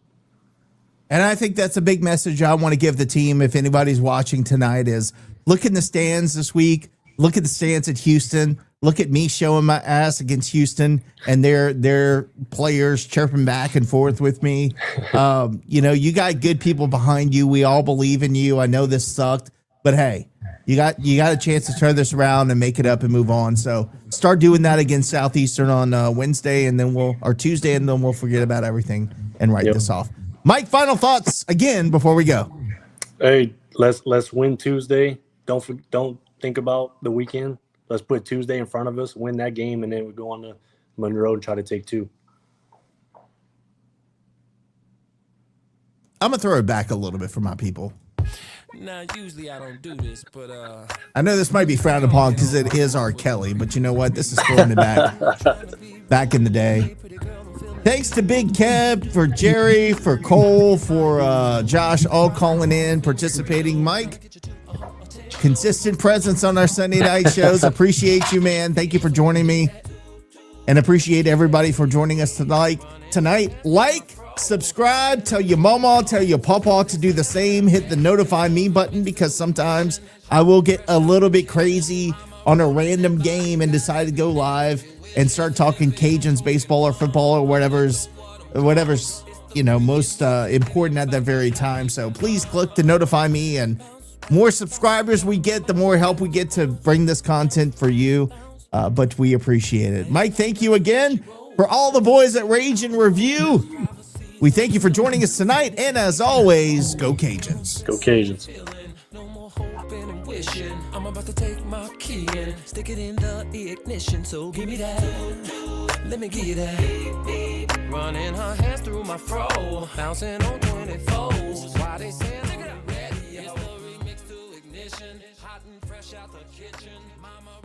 And I think that's a big message I want to give the team if anybody's watching tonight is look in the stands this week. Look at the stands at Houston. Look at me showing my ass against Houston and their players chirping back and forth with me. You got good people behind you. We all believe in you. I know this sucked, but hey, you got a chance to turn this around and make it up and move on. So start doing that against Southeastern on Wednesday and then Tuesday, and then we'll forget about everything and write this off. Mike, final thoughts again before we go.
Hey, let's win Tuesday. Don't think about the weekend. Let's put Tuesday in front of us, win that game, and then we go on to Monroe and try to take 2.
I'm gonna throw it back a little bit for my people.
Now, usually I don't do this, but
I know this might be frowned upon because it is R. Kelly, but you know what? This is throwing it back in the day. Thanks to Big Kev, for Jerry, for Cole, for Josh, all calling in, participating. Mike, consistent presence on our Sunday night shows. Appreciate you, man. Thank you for joining me. And appreciate everybody for joining us tonight. Like, subscribe, tell your mama, tell your papa to do the same. Hit the notify me button because sometimes I will get a little bit crazy on a random game and decide to go live and start talking Cajuns baseball or football or whatever's most important at that very time. So please click to notify me, and more subscribers we get, the more help we get to bring this content for you. But we appreciate it. Mike, thank you again. For all the boys at Rage and Review, we thank you for joining us tonight. And as always, go Cajuns.
Go Cajuns.
I'm about to take my key and stick it in the ignition. So give me that. Let me give you that. Running her hands through my fro, bouncing on 24s. Why they say I'm ready? It's the remix to ignition. Hot and fresh out the kitchen. Mama